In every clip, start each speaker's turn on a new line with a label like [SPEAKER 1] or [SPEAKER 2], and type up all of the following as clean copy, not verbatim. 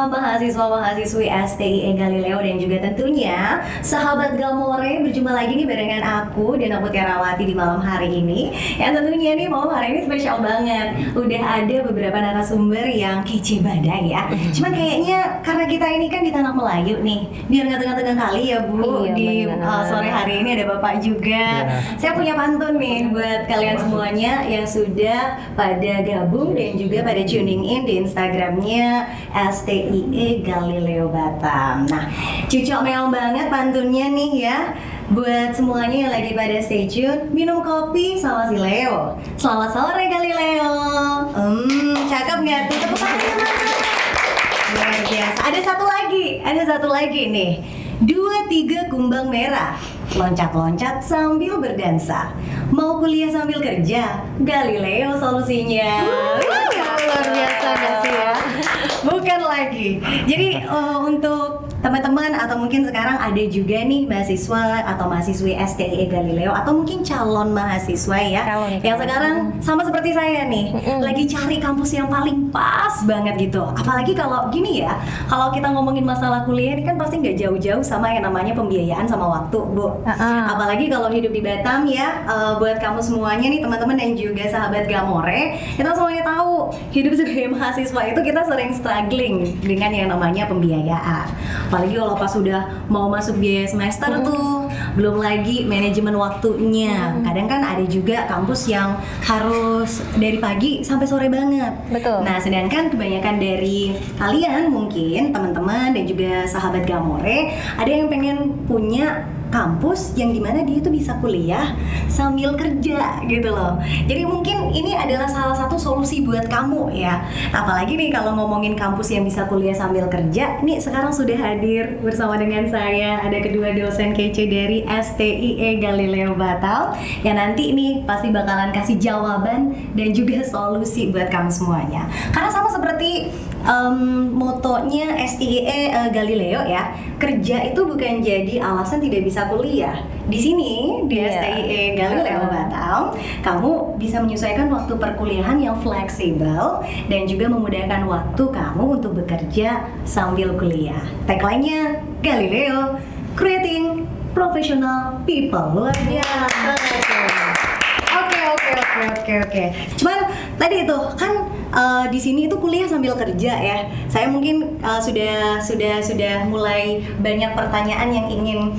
[SPEAKER 1] mahasiswa-mahasiswi STIE Galileo dan juga tentunya sahabat Gamore, berjumpa lagi nih barengan aku Dina Mutiarawati di malam hari ini. Yang tentunya nih malam hari ini spesial banget. Udah ada beberapa narasumber yang kece badai ya. Cuman kayaknya karena kita ini kan di tanah Melayu nih, biar nggak tengah-tengah kali ya Bu. Di sore hari ini ada Bapak juga. Saya punya pantun nih buat kalian semuanya yang sudah pada gabung dan juga pada tuning in di Instagramnya STIE Galileo Batam. Nah, cocok meong banget pantunnya nih ya. Buat semuanya yang lagi pada stay tune, minum kopi sama si Leo. Selamat sore Galileo. Cakep nggak tuh? Tepuk tangan teman-teman. Luar biasa. Ada satu lagi nih. 2-3 kumbang merah, loncat-loncat sambil berdansa. Mau kuliah sambil kerja, Galileo solusinya. Luar biasa gak sih ya? Bukan lagi. Jadi untuk teman-teman atau mungkin sekarang ada juga nih mahasiswa atau mahasiswi STIE Galileo atau mungkin calon mahasiswa ya yang sekarang sama seperti saya nih lagi cari kampus yang paling pas banget gitu. Apalagi kalau gini ya, kalau kita ngomongin masalah kuliah ini kan pasti nggak jauh-jauh sama yang namanya pembiayaan sama waktu, Bu. Apalagi kalau hidup di Batam ya, buat kamu semuanya nih teman-teman dan juga sahabat Gamore, kita semuanya tahu hidup sebagai mahasiswa itu kita sering struggling dengan yang namanya pembiayaan. Apalagi kalau pas sudah mau masuk biaya semester tuh, belum lagi manajemen waktunya. Kadang kan ada juga kampus yang harus dari pagi sampai sore banget.
[SPEAKER 2] Betul.
[SPEAKER 1] Nah, sedangkan kebanyakan dari kalian mungkin teman-teman dan juga sahabat Gamore ada yang pengen punya kampus yang dimana dia tuh bisa kuliah sambil kerja gitu loh. Jadi mungkin ini adalah salah satu solusi buat kamu ya. Apalagi nih kalau ngomongin kampus yang bisa kuliah sambil kerja, nih sekarang sudah hadir bersama dengan saya ada kedua dosen kece dari STIE Galileo Batam yang nanti ini pasti bakalan kasih jawaban dan juga solusi buat kamu semuanya. Karena sama seperti motonya STIE Galileo ya, kerja itu bukan jadi alasan tidak bisa kuliah. Di sini di STIE Galileo Batam, kamu bisa menyesuaikan waktu perkuliahan yang fleksibel dan juga memudahkan waktu kamu untuk bekerja sambil kuliah. Tagline-nya Galileo, Creating Professional People. Luar biasa. Oke. Cuman tadi itu kan di sini itu kuliah sambil kerja ya. Saya mungkin sudah mulai banyak pertanyaan yang ingin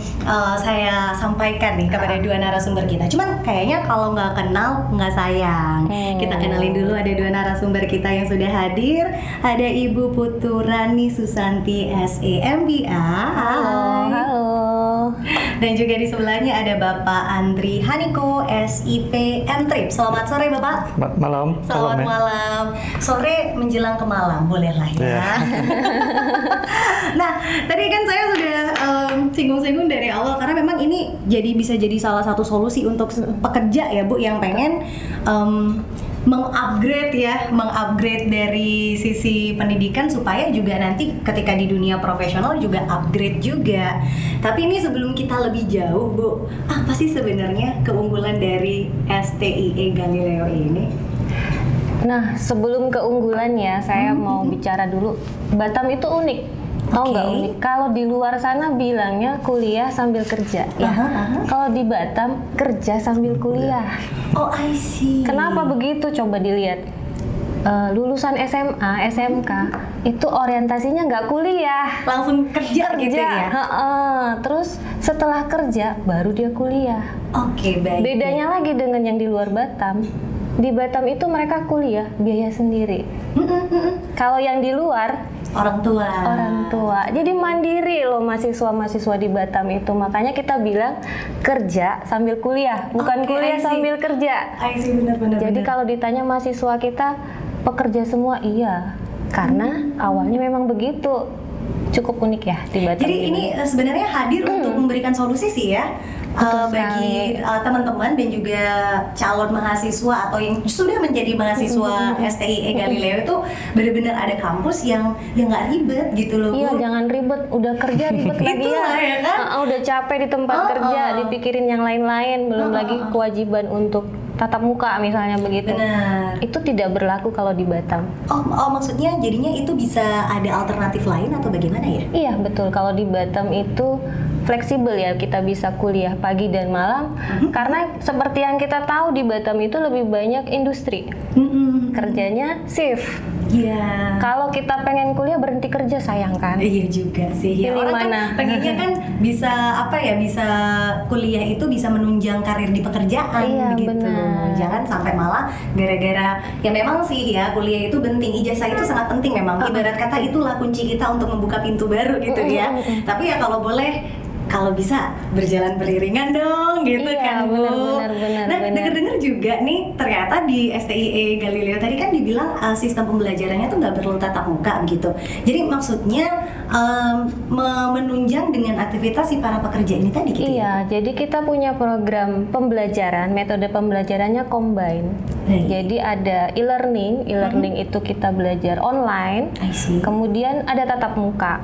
[SPEAKER 1] saya sampaikan nih kepada dua narasumber kita. Cuman kayaknya kalau nggak kenal nggak sayang. Kita kenalin dulu, ada dua narasumber kita yang sudah hadir. Ada Ibu Puturani Susanti SEMBA.
[SPEAKER 2] Halo.
[SPEAKER 1] Dan juga di sebelahnya ada Bapak Andri Haniko SIP M-Trip. Selamat sore Bapak.
[SPEAKER 3] Malam.
[SPEAKER 1] Selamat malam. Sore menjelang ke malam, boleh lah ya. Nah, tadi kan saya sudah singgung-singgung dari awal karena memang ini bisa jadi salah satu solusi untuk pekerja ya Bu yang pengen mengupgrade dari sisi pendidikan supaya juga nanti ketika di dunia profesional juga upgrade juga. Tapi ini sebelum kita lebih jauh Bu, apa sih sebenarnya keunggulan dari STIE Galileo ini?
[SPEAKER 2] Nah, sebelum keunggulannya saya mau bicara dulu. Batam itu unik. Tahu nggak unik? Kalau di luar sana bilangnya kuliah sambil kerja. Kalau di Batam kerja sambil kuliah.
[SPEAKER 1] Oh, I see.
[SPEAKER 2] Kenapa begitu? Coba dilihat. Lulusan SMA, SMK itu orientasinya nggak kuliah,
[SPEAKER 1] langsung kerja gitu ya.
[SPEAKER 2] Terus setelah kerja baru dia kuliah.
[SPEAKER 1] Oke, baik.
[SPEAKER 2] Bedanya lagi dengan yang di luar Batam. Di Batam itu mereka kuliah biaya sendiri. Kalau yang di luar
[SPEAKER 1] orang tua.
[SPEAKER 2] Jadi mandiri loh mahasiswa di Batam itu. Makanya kita bilang kerja sambil kuliah, bukan kuliah sambil kerja.
[SPEAKER 1] Benar.
[SPEAKER 2] Jadi kalau ditanya mahasiswa kita pekerja semua, iya. Karena awalnya memang begitu. Cukup unik ya di Batam.
[SPEAKER 1] Jadi ini sebenarnya hadir untuk memberikan solusi sih ya. Bagi teman-teman dan juga calon mahasiswa atau yang sudah menjadi mahasiswa STIE Galileo itu benar-benar ada kampus yang nggak ribet gitu loh.
[SPEAKER 2] Iya, jangan ribet, udah kerja ribet lagi
[SPEAKER 1] ya kan?
[SPEAKER 2] Udah capek di tempat kerja, dipikirin yang lain-lain, belum lagi kewajiban untuk tatap muka misalnya begitu.
[SPEAKER 1] Benar.
[SPEAKER 2] Itu tidak berlaku kalau di Batam.
[SPEAKER 1] Oh, maksudnya jadinya itu bisa ada alternatif lain atau bagaimana ya?
[SPEAKER 2] Iya betul, kalau di Batam itu fleksibel ya, kita bisa kuliah pagi dan malam. Karena seperti yang kita tahu di Batam itu lebih banyak industri, kerjanya shift.
[SPEAKER 1] Iya.
[SPEAKER 2] Kalau kita pengen kuliah berhenti kerja sayang kan?
[SPEAKER 1] Iya juga sih. Ya,
[SPEAKER 2] Pilih
[SPEAKER 1] orang
[SPEAKER 2] mana?
[SPEAKER 1] kan pengennya kan bisa bisa kuliah itu bisa menunjang karir di pekerjaan
[SPEAKER 2] Iya,
[SPEAKER 1] begitu.
[SPEAKER 2] benar.
[SPEAKER 1] Jangan sampai malah gara-gara ya memang sih ya kuliah itu penting, ijazah itu sangat penting memang. Ibarat kata itulah kunci kita untuk membuka pintu baru gitu ya. Tapi ya kalau boleh kalau bisa berjalan beriringan dong gitu
[SPEAKER 2] Iya,
[SPEAKER 1] kan Bu.
[SPEAKER 2] benar.
[SPEAKER 1] Nah, dengar-dengar juga nih ternyata di STIE Galileo tadi kan dibilang sistem pembelajarannya tuh nggak perlu tatap muka gitu. Jadi maksudnya menunjang dengan aktivitas si para pekerja ini tadi gitu ya.
[SPEAKER 2] Iya, jadi kita punya program pembelajaran, metode pembelajarannya combine. Jadi ada e-learning itu kita belajar online.
[SPEAKER 1] I see.
[SPEAKER 2] Kemudian ada tatap muka.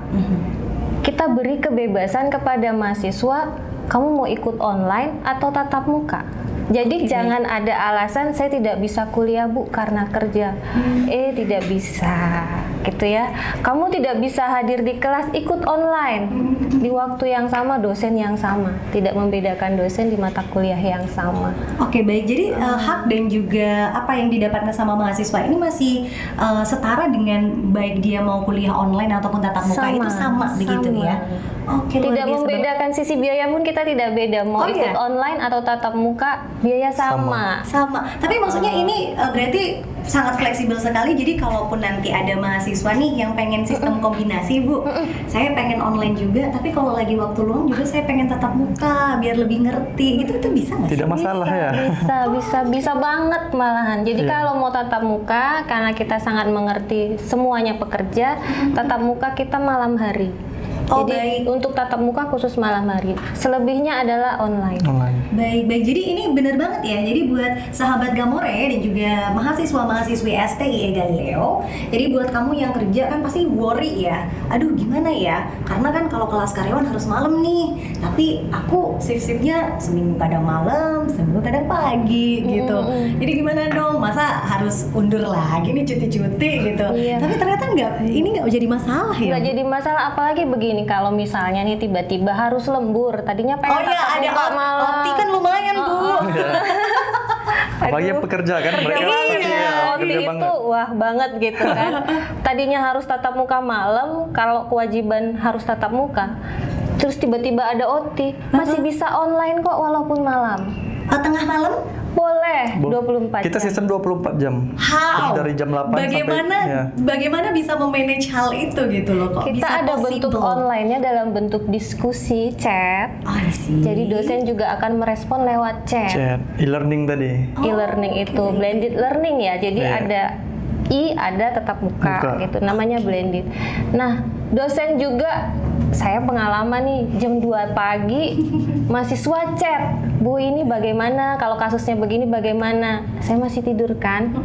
[SPEAKER 2] Kita beri kebebasan kepada mahasiswa, kamu mau ikut online atau tatap muka. Jadi jangan ada alasan saya tidak bisa kuliah Bu karena kerja. Tidak bisa, gitu ya. Kamu tidak bisa hadir di kelas, ikut online di waktu yang sama, dosen yang sama. Tidak membedakan dosen di mata kuliah yang sama.
[SPEAKER 1] Oke, baik. Jadi hak dan juga apa yang didapatkan sama mahasiswa ini masih setara dengan baik dia mau kuliah online ataupun tatap muka itu sama begitu ya. Oke, luar
[SPEAKER 2] Tidak
[SPEAKER 1] biasa
[SPEAKER 2] membedakan sisi biaya pun kita tidak beda. Mau ikut online atau tatap muka, biaya sama.
[SPEAKER 1] Sama. Tapi maksudnya ini berarti sangat fleksibel sekali. Jadi kalaupun nanti ada mahasiswa nih yang pengen sistem kombinasi Bu, saya pengen online juga, tapi kalau lagi waktu luang juga saya pengen tatap muka biar lebih ngerti. Gitu itu bisa nggak sih?
[SPEAKER 3] Tidak masalah ya.
[SPEAKER 2] Bisa banget malahan. Jadi kalau mau tatap muka, karena kita sangat mengerti semuanya pekerja, tatap muka kita malam hari. Jadi untuk tatap muka khusus malam hari. Selebihnya adalah online.
[SPEAKER 1] Baik. Jadi ini benar banget ya. Jadi buat sahabat Gamore dan juga mahasiswa-mahasiswi STIE Galileo, jadi buat kamu yang kerja kan pasti worry ya. Aduh gimana ya? Karena kan kalau kelas karyawan harus malam nih. Tapi aku shift-shiftnya seminggu kadang malam, seminggu kadang pagi gitu. Jadi gimana dong? Masa harus undur lagi nih cuti-cuti gitu?
[SPEAKER 2] Iya.
[SPEAKER 1] Tapi ternyata ini nggak jadi masalah ya.
[SPEAKER 2] Nggak jadi masalah, apalagi begini, kalau misalnya nih tiba-tiba harus lembur, tadinya pengen tatap muka malam.
[SPEAKER 1] OT kan lumayan Bu.
[SPEAKER 3] Apalagi yang pekerja kan, mereka
[SPEAKER 2] OT itu wah banget gitu kan. Tadinya harus tatap muka malam, kalau kewajiban harus tatap muka, terus tiba-tiba ada OT, masih bisa online kok walaupun malam.
[SPEAKER 1] Tengah malam?
[SPEAKER 2] Boleh, 24
[SPEAKER 3] Kita
[SPEAKER 2] jam.
[SPEAKER 3] sistem 24 jam.
[SPEAKER 1] How?
[SPEAKER 3] Dari jam 8
[SPEAKER 1] Bagaimana bisa memanage hal itu gitu loh kok
[SPEAKER 2] Kita
[SPEAKER 1] bisa
[SPEAKER 2] ada
[SPEAKER 1] possible?
[SPEAKER 2] bentuk online-nya dalam bentuk diskusi, chat.
[SPEAKER 1] I see.
[SPEAKER 2] Jadi dosen juga akan merespon lewat chat.
[SPEAKER 3] E-learning tadi.
[SPEAKER 2] E-learning itu blended learning ya. Jadi ada ada tetap muka gitu. Namanya blended. Nah, dosen juga, saya pengalaman nih jam 2 pagi mahasiswa chat, Bu ini bagaimana, kalau kasusnya begini bagaimana. Saya masih tidur kan.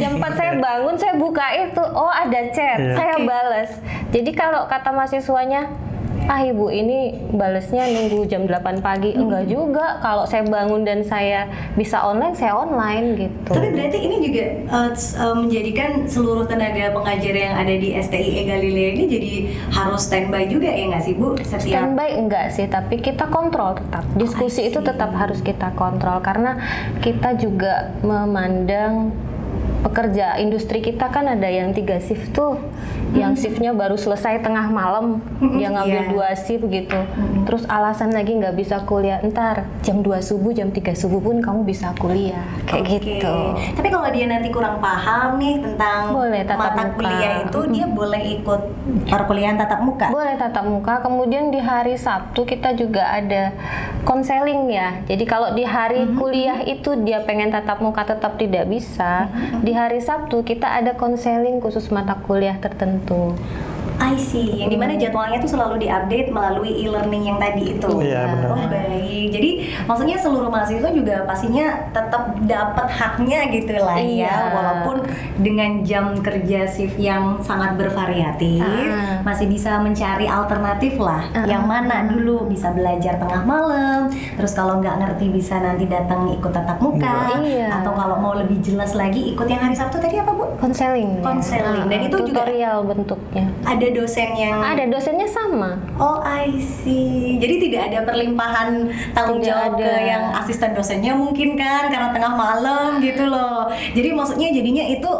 [SPEAKER 2] Jam 4 saya bangun, saya buka itu, oh ada chat, saya balas. Jadi kalau kata mahasiswanya, Ibu ini balesnya nunggu jam 8 pagi. Enggak juga, kalau saya bangun dan saya bisa online, saya online gitu.
[SPEAKER 1] Tapi berarti ini juga menjadikan seluruh tenaga pengajar yang ada di STIE Galileo ini jadi harus standby juga ya nggak sih Bu?
[SPEAKER 2] Standby enggak sih, tapi kita kontrol tetap. Diskusi itu tetap harus kita kontrol, karena kita juga memandang pekerja industri kita kan ada yang 3 shift tuh, yang shiftnya baru selesai tengah malam, dia ngambil 2 shift gitu. Terus alasan lagi nggak bisa kuliah, entar jam 2 subuh, jam 3 subuh pun kamu bisa kuliah, kayak gitu.
[SPEAKER 1] Tapi kalau dia nanti kurang paham nih tentang mata kuliah itu, dia boleh ikut perkuliahan tatap muka?
[SPEAKER 2] Boleh tatap muka. Kemudian di hari Sabtu kita juga ada konseling ya. Jadi kalau di hari kuliah itu dia pengen tatap muka tetap tidak bisa, di hari Sabtu kita ada konseling khusus mata kuliah tertentu.
[SPEAKER 1] I see, yang dimana jadwalnya tuh selalu diupdate melalui e-learning yang tadi itu.
[SPEAKER 3] Iya, benar.
[SPEAKER 1] Oh baik, jadi maksudnya seluruh mahasiswa juga pastinya tetap dapat haknya gitu lah
[SPEAKER 2] Iya.
[SPEAKER 1] ya, walaupun dengan jam kerja shift yang sangat bervariatif, masih bisa mencari alternatif lah. Yang mana dulu bisa belajar tengah malam, terus kalau nggak ngerti bisa nanti datang ikut tatap muka,
[SPEAKER 2] Iya.
[SPEAKER 1] atau kalau mau lebih jelas lagi ikut yang hari Sabtu tadi apa Bu?
[SPEAKER 2] Konseling.
[SPEAKER 1] Konseling. Dan itu juga
[SPEAKER 2] tutorial bentuknya.
[SPEAKER 1] Ada dosen yang
[SPEAKER 2] Ada dosennya sama.
[SPEAKER 1] Oh I see. Jadi tidak ada perlimpahan tanggung
[SPEAKER 2] Tidak
[SPEAKER 1] jawab ke
[SPEAKER 2] ada.
[SPEAKER 1] yang asisten dosennya mungkin kan karena tengah malam gitu loh. Jadi maksudnya jadinya itu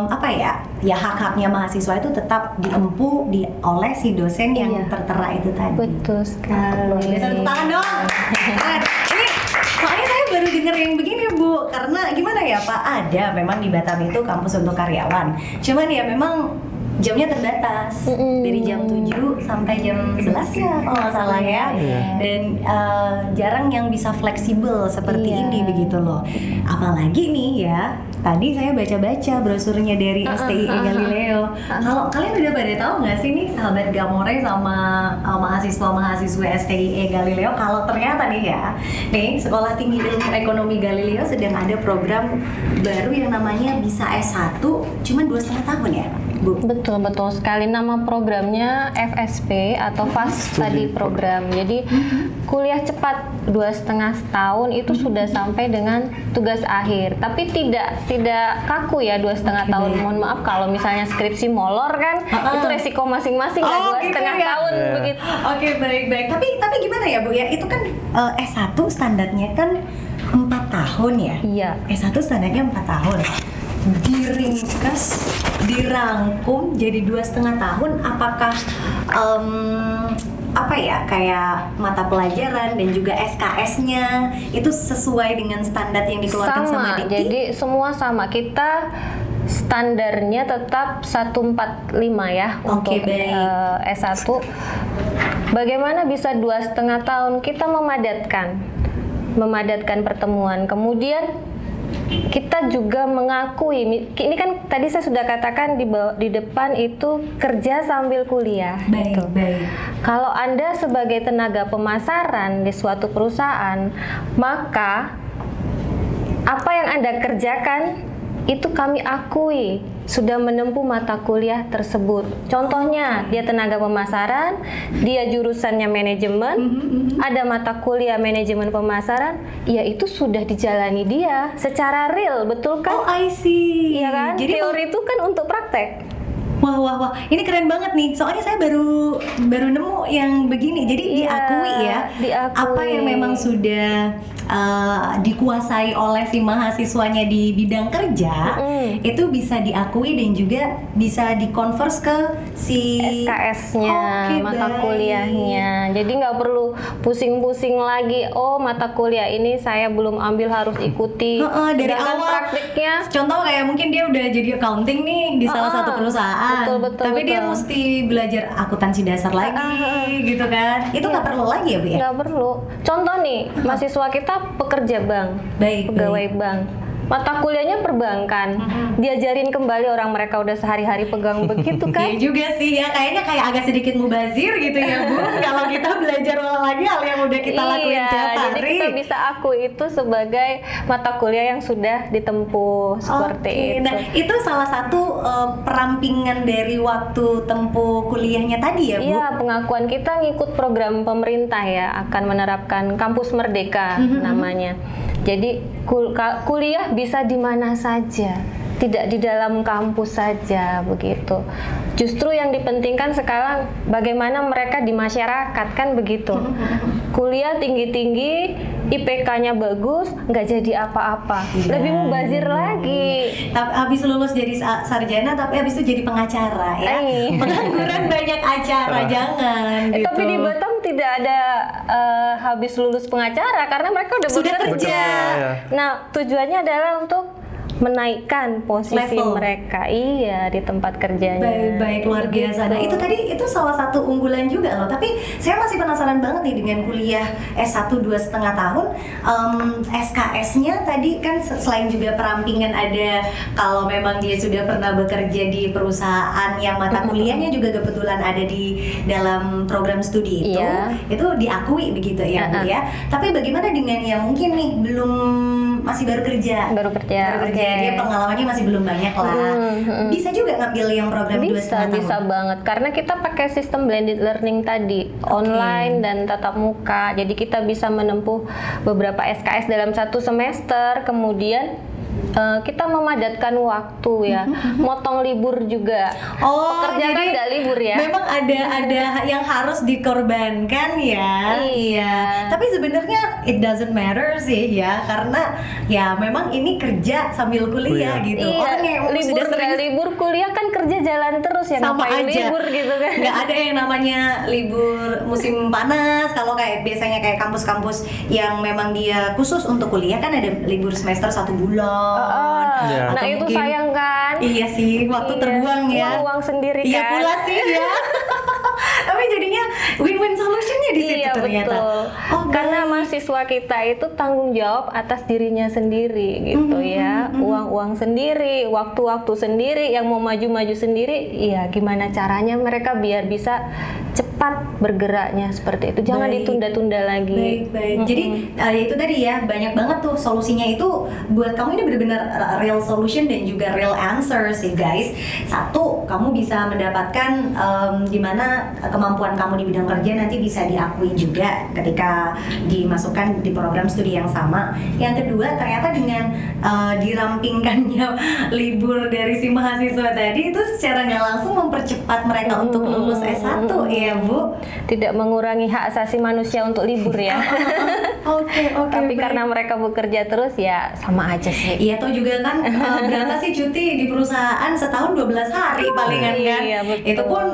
[SPEAKER 1] apa ya? Ya hak-haknya mahasiswa itu tetap diempu oleh si dosen yang
[SPEAKER 2] Iya.
[SPEAKER 1] tertera itu tadi.
[SPEAKER 2] Betul sekali.
[SPEAKER 1] Luar biasa, tepuk tangan dong. Keren. Ini soalnya saya baru denger yang begini Bu, karena gimana ya Pak, ada memang di Batam itu kampus untuk karyawan. Cuman ya memang jamnya terbatas dari jam 7 sampai jam 11 ya kalau nggak salah ya. Dan jarang yang bisa fleksibel seperti
[SPEAKER 2] Iya.
[SPEAKER 1] ini begitu loh. Apalagi nih ya, tadi saya baca-baca brosurnya dari STIE Galileo. Kalau kalian udah pada tahu nggak sih nih sahabat Gamore sama mahasiswa-mahasiswa STIE Galileo, kalau ternyata nih ya, nih Sekolah Tinggi Ilmu Ekonomi Galileo sedang ada program baru yang namanya Bisa S1 cuman 2,5 tahun ya Bu?
[SPEAKER 2] Betul sekali. Nama programnya FSP atau Fast Study Program. Jadi kuliah cepat 2,5 tahun itu sudah sampai dengan tugas akhir. Tapi tidak kaku ya 2,5 tahun. Mohon maaf kalau misalnya skripsi molor kan itu resiko masing-masing lah 2,5
[SPEAKER 1] gitu ya?
[SPEAKER 2] tahun begitu.
[SPEAKER 1] Oke, baik. Tapi gimana ya Bu ya? Itu kan S1 standarnya kan 4 tahun ya?
[SPEAKER 2] Iya.
[SPEAKER 1] S1 standarnya 4 tahun. Diringkas, dirangkum jadi 2,5 tahun. Apakah apa ya, kayak mata pelajaran dan juga SKS-nya itu sesuai dengan standar yang dikeluarkan sama Dikti?
[SPEAKER 2] Jadi semua sama. Kita standarnya tetap 145 ya untuk
[SPEAKER 1] baik.
[SPEAKER 2] S1. Bagaimana bisa 2,5 tahun? Kita memadatkan pertemuan. Kemudian kita juga mengakui, ini kan tadi saya sudah katakan di depan itu kerja sambil kuliah.
[SPEAKER 1] Baik.
[SPEAKER 2] Kalau Anda sebagai tenaga pemasaran di suatu perusahaan, maka apa yang Anda kerjakan itu kami akui sudah menempuh mata kuliah tersebut. Contohnya, dia tenaga pemasaran, dia jurusannya manajemen, ada mata kuliah manajemen pemasaran, ya itu sudah dijalani dia secara real, betul kan?
[SPEAKER 1] Oh, I see.
[SPEAKER 2] Iya kan?
[SPEAKER 1] Jadi
[SPEAKER 2] teori itu kan untuk praktek.
[SPEAKER 1] Wah, ini keren banget nih. Soalnya saya baru nemu yang begini. Jadi
[SPEAKER 2] Iya,
[SPEAKER 1] diakui ya,
[SPEAKER 2] diakui.
[SPEAKER 1] apa yang memang sudah dikuasai oleh si mahasiswanya di bidang kerja, itu bisa diakui dan juga bisa dikonvers ke si
[SPEAKER 2] SKS-nya,
[SPEAKER 1] Oke,
[SPEAKER 2] mata
[SPEAKER 1] baik.
[SPEAKER 2] kuliahnya. Jadi nggak perlu pusing-pusing lagi. Oh, mata kuliah ini saya belum ambil, harus ikuti.
[SPEAKER 1] Dari
[SPEAKER 2] Sedangkan
[SPEAKER 1] awal
[SPEAKER 2] praktiknya.
[SPEAKER 1] contoh kayak mungkin dia udah jadi accounting nih di salah satu perusahaan,
[SPEAKER 2] Betul,
[SPEAKER 1] tapi dia
[SPEAKER 2] betul.
[SPEAKER 1] mesti belajar akuntansi dasar lagi gitu kan. Itu nggak perlu lagi ya Bu ya?
[SPEAKER 2] Nggak perlu. Contoh nih, mahasiswa kita pekerja bank,
[SPEAKER 1] Baik,
[SPEAKER 2] pegawai bank. Mata kuliahnya perbankan, diajarin kembali, orang mereka udah sehari-hari pegang begitu kan?
[SPEAKER 1] Iya juga sih ya, kayaknya kayak agak sedikit mubazir gitu ya Bu. Kalau kita belajar ulang lagi hal yang udah kita lakuin tiap
[SPEAKER 2] Jadi
[SPEAKER 1] hari.
[SPEAKER 2] kita bisa akui itu sebagai mata kuliah yang sudah ditempuh seperti
[SPEAKER 1] Oke,
[SPEAKER 2] itu.
[SPEAKER 1] nah itu salah satu perampingan dari waktu tempuh kuliahnya tadi ya Bu?
[SPEAKER 2] Iya, pengakuan kita ngikut program pemerintah ya, akan menerapkan Kampus Merdeka namanya. Jadi kuliah bisa di mana saja, tidak di dalam kampus saja begitu. Justru yang dipentingkan sekarang bagaimana mereka di masyarakat kan begitu. Kuliah tinggi-tinggi, IPK-nya bagus, nggak jadi apa-apa, lebih mubazir lagi.
[SPEAKER 1] Tapi habis lulus jadi sarjana, tapi habis itu jadi pengacara ya. Pengangguran banyak acara, jangan gitu.
[SPEAKER 2] Tapi di Batam tidak ada habis lulus pengacara karena mereka udah
[SPEAKER 1] Sudah
[SPEAKER 2] bekerja.
[SPEAKER 1] kerja.
[SPEAKER 3] Ya.
[SPEAKER 2] Nah, tujuannya adalah untuk menaikkan posisi
[SPEAKER 1] Level.
[SPEAKER 2] mereka di tempat kerjanya.
[SPEAKER 1] Baik, luar biasa. Nah itu tadi itu salah satu unggulan juga loh. Tapi saya masih penasaran banget nih dengan kuliah S1 2,5 tahun. SKS-nya tadi kan selain juga perampingan ada kalau memang dia sudah pernah bekerja di perusahaan yang mata kuliahnya juga kebetulan ada di dalam program studi itu.
[SPEAKER 2] Iya.
[SPEAKER 1] Itu diakui begitu ya Bu ya. Tapi bagaimana dengan yang mungkin nih masih baru kerja?
[SPEAKER 2] Baru kerja,
[SPEAKER 1] Baru kerja.
[SPEAKER 2] oke.
[SPEAKER 1] Dia pengalamannya masih belum banyak lah. Bisa juga ngambil yang program 2,5 tahun.
[SPEAKER 2] Bisa banget karena kita pakai sistem blended learning tadi, online dan tatap muka. Jadi kita bisa menempuh beberapa SKS dalam satu semester, kemudian kita memadatkan waktu ya, motong libur juga. Pekerja kan
[SPEAKER 1] jadi
[SPEAKER 2] nggak libur ya.
[SPEAKER 1] Memang ada yang harus dikorbankan ya.
[SPEAKER 2] Iya.
[SPEAKER 1] Tapi sebenarnya it doesn't matter sih ya, karena ya memang ini kerja sambil kuliah gitu. Orang yang
[SPEAKER 2] libur
[SPEAKER 1] sudah sering
[SPEAKER 2] nggak libur kuliah kan kerja jalan terus ya,
[SPEAKER 1] sama
[SPEAKER 2] ngapain
[SPEAKER 1] aja
[SPEAKER 2] libur gitu kan.
[SPEAKER 1] nggak ada yang namanya libur musim panas. Kalau kayak biasanya kayak kampus-kampus yang memang dia khusus untuk kuliah kan ada libur semester 1 bulan.
[SPEAKER 3] Iya.
[SPEAKER 2] Nah
[SPEAKER 1] Atau
[SPEAKER 2] itu
[SPEAKER 1] mungkin-
[SPEAKER 2] sayang kan.
[SPEAKER 1] Iya sih, waktu
[SPEAKER 2] Iya.
[SPEAKER 1] terbuang ya.
[SPEAKER 2] Uang sendiri
[SPEAKER 1] Iya
[SPEAKER 2] kan.
[SPEAKER 1] pula sih ya. Tapi jadinya win-win solutionnya di situ
[SPEAKER 2] Iya
[SPEAKER 1] ternyata.
[SPEAKER 2] betul. Karena
[SPEAKER 1] baik.
[SPEAKER 2] mahasiswa kita itu tanggung jawab atas dirinya sendiri gitu ya. Uang-uang sendiri, waktu-waktu sendiri, yang mau maju-maju sendiri. Iya, gimana caranya mereka biar bisa cepat bergeraknya seperti itu. Jangan
[SPEAKER 1] Baik.
[SPEAKER 2] ditunda-tunda lagi.
[SPEAKER 1] Baik. Jadi itu tadi ya, banyak banget tuh solusinya itu buat kamu ini benar-benar real solution dan juga real answer sih guys. Satu, kamu bisa mendapatkan di mana kemampuan kamu di bidang kerja nanti bisa diakui juga ketika dimasukkan di program studi yang sama. Yang kedua, ternyata dengan dirampingkannya libur dari si mahasiswa tadi itu secara nggak langsung mempercepat mereka untuk lulus S1 ya Bu.
[SPEAKER 2] Tidak mengurangi hak asasi manusia untuk libur ya.
[SPEAKER 1] Oke,
[SPEAKER 2] Tapi
[SPEAKER 1] baik.
[SPEAKER 2] karena mereka bekerja terus ya sama aja sih.
[SPEAKER 1] Iya tuh juga kan berapa sih cuti di perusahaan setahun 12 hari palingan kan.
[SPEAKER 2] Iya, betul.
[SPEAKER 1] Itu pun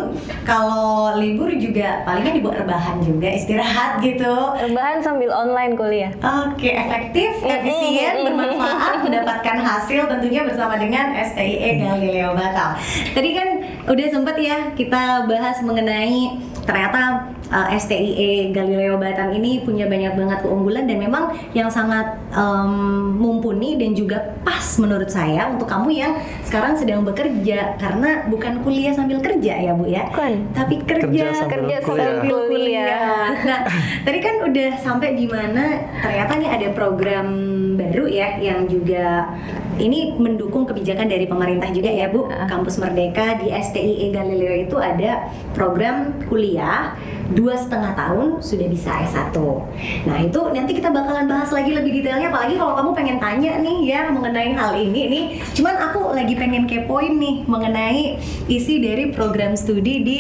[SPEAKER 1] kalau libur juga palingan dibuat rebahan juga, istirahat gitu.
[SPEAKER 2] Rebahan sambil online kuliah.
[SPEAKER 1] Oke, efektif, efisien, bermanfaat, mendapatkan hasil tentunya bersama dengan STIE Galileo Batam. Tadi kan udah sempet ya kita bahas mengenai ternyata STIE Galileo Batam ini punya banyak banget keunggulan dan memang yang sangat mumpuni dan juga pas menurut saya untuk kamu yang sekarang sedang bekerja, karena bukan kuliah sambil kerja ya Bu ya,
[SPEAKER 2] Bukan.
[SPEAKER 1] tapi kerja
[SPEAKER 3] Kerja sambil
[SPEAKER 1] sambil
[SPEAKER 2] kuliah.
[SPEAKER 1] kuliah. Nah, tadi kan udah sampai di mana ternyata nih ada program baru ya yang juga ini mendukung kebijakan dari pemerintah juga ya Bu. Kampus Merdeka di STIE Galileo itu ada program kuliah 2,5 tahun sudah bisa S1. Nah itu nanti kita bakalan bahas lagi lebih detailnya, apalagi kalau kamu pengen tanya nih ya mengenai hal ini nih. Cuman aku lagi pengen kepoin nih mengenai isi dari program studi di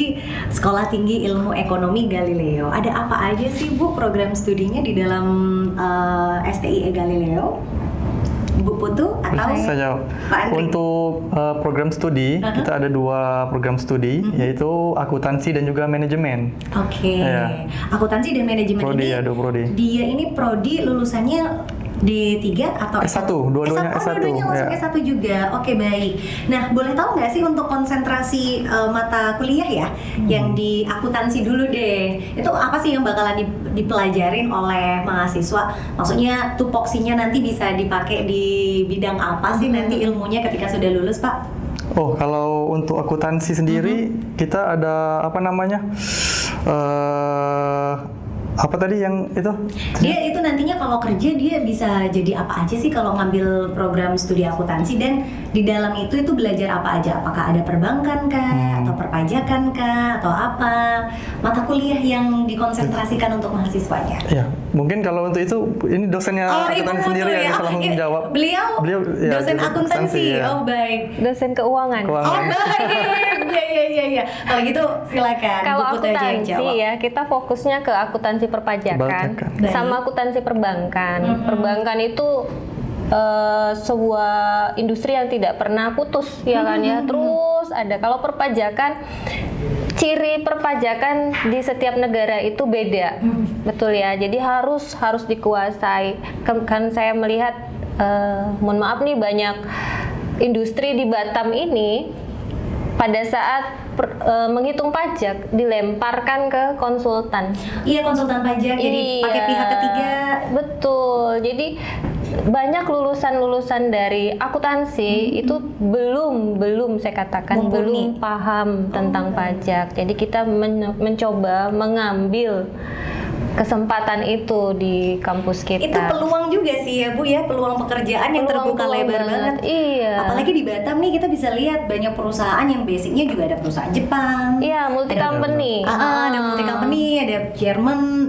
[SPEAKER 1] Sekolah Tinggi Ilmu Ekonomi Galileo. Ada apa aja sih Bu program studinya di dalam STIE Galileo? Bu Putu atau
[SPEAKER 3] Saya jawab.
[SPEAKER 1] Pak Andri?
[SPEAKER 3] Untuk program studi, kita ada 2 program studi, yaitu akuntansi dan juga manajemen.
[SPEAKER 1] Oke,
[SPEAKER 3] Iya.
[SPEAKER 1] akuntansi dan manajemen
[SPEAKER 3] Prodi
[SPEAKER 1] ini
[SPEAKER 3] ya, 2 prodi.
[SPEAKER 1] dia ini prodi lulusannya D3 atau
[SPEAKER 3] S1, dua-duanya
[SPEAKER 1] S1,
[SPEAKER 3] S1,
[SPEAKER 1] dua-duanya langsung
[SPEAKER 3] ya.
[SPEAKER 1] S1 juga. Oke, baik. Nah, boleh tahu nggak sih untuk konsentrasi mata kuliah ya yang di akuntansi dulu deh. Itu apa sih yang bakalan dipelajarin oleh mahasiswa? Maksudnya tupoksinya nanti bisa dipakai di bidang apa sih nanti ilmunya ketika sudah lulus, Pak?
[SPEAKER 3] Oh, kalau untuk akuntansi sendiri, kita ada apa namanya? Apa tadi yang itu?
[SPEAKER 1] Dia itu nantinya kalau kerja dia bisa jadi apa aja sih kalau ngambil program studi akuntansi, dan di dalam itu belajar apa aja? Apakah ada perbankan kah atau perpajakan kah atau apa? Mata kuliah yang dikonsentrasikan untuk mahasiswanya.
[SPEAKER 3] Ya, mungkin kalau untuk itu ini dosennya
[SPEAKER 1] Ibu
[SPEAKER 3] akuntansi
[SPEAKER 1] Putu
[SPEAKER 3] sendiri yang bisa langsung jawab.
[SPEAKER 1] Beliau
[SPEAKER 3] ya,
[SPEAKER 1] dosen
[SPEAKER 3] jurusan
[SPEAKER 1] akuntansi.
[SPEAKER 3] ya.
[SPEAKER 1] Oh, baik.
[SPEAKER 2] Dosen keuangan.
[SPEAKER 1] Oh, baik. Iya. Kalau gitu silakan.
[SPEAKER 2] Kalau
[SPEAKER 1] Bu Putu aja yang
[SPEAKER 2] akuntansi
[SPEAKER 1] jawab.
[SPEAKER 2] ya, kita fokusnya ke akuntansi perpajakan
[SPEAKER 3] Perpajakan.
[SPEAKER 2] sama akuntansi perbankan. Perbankan itu sebuah industri yang tidak pernah putus ya kan ya, terus ada. Kalau perpajakan, ciri perpajakan di setiap negara itu beda, betul ya. Jadi harus dikuasai. Kan saya melihat mohon maaf nih, banyak industri di Batam ini pada saat menghitung pajak dilemparkan ke konsultan.
[SPEAKER 1] Iya, konsultan pajak, jadi pakai pihak ketiga.
[SPEAKER 2] Betul. Jadi banyak lulusan-lulusan dari akuntansi itu belum saya katakan
[SPEAKER 1] Mumpuni.
[SPEAKER 2] belum paham tentang pajak. Jadi kita mencoba mengambil kesempatan itu di kampus kita.
[SPEAKER 1] Itu peluang juga sih ya Bu ya, peluang pekerjaan yang terbuka
[SPEAKER 2] Peluang
[SPEAKER 1] lebar banget.
[SPEAKER 2] Iya.
[SPEAKER 1] Apalagi di Batam nih kita bisa lihat banyak perusahaan yang basicnya juga ada perusahaan Jepang.
[SPEAKER 2] Iya, multi company.
[SPEAKER 1] Ada multi company, ada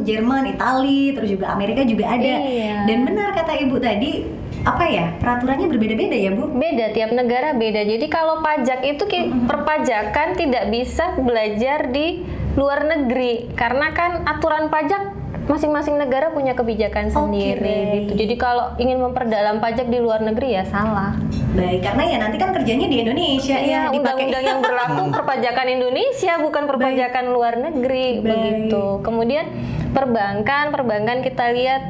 [SPEAKER 1] Jerman, Itali, terus juga Amerika juga ada.
[SPEAKER 2] Iya.
[SPEAKER 1] Dan benar kata Ibu tadi, apa ya, peraturannya berbeda-beda ya Bu?
[SPEAKER 2] Beda, tiap negara beda. Jadi kalau pajak itu perpajakan tidak bisa belajar di luar negeri karena kan aturan pajak masing-masing negara punya kebijakan sendiri
[SPEAKER 1] baik.
[SPEAKER 2] gitu. Jadi kalau ingin memperdalam pajak di luar negeri ya salah.
[SPEAKER 1] Baik, karena ya nanti kan kerjanya di Indonesia ya,
[SPEAKER 2] Iya, undang-undang yang berlaku perpajakan Indonesia bukan perpajakan luar negeri.
[SPEAKER 1] Baik.
[SPEAKER 2] Begitu. Kemudian perbankan kita lihat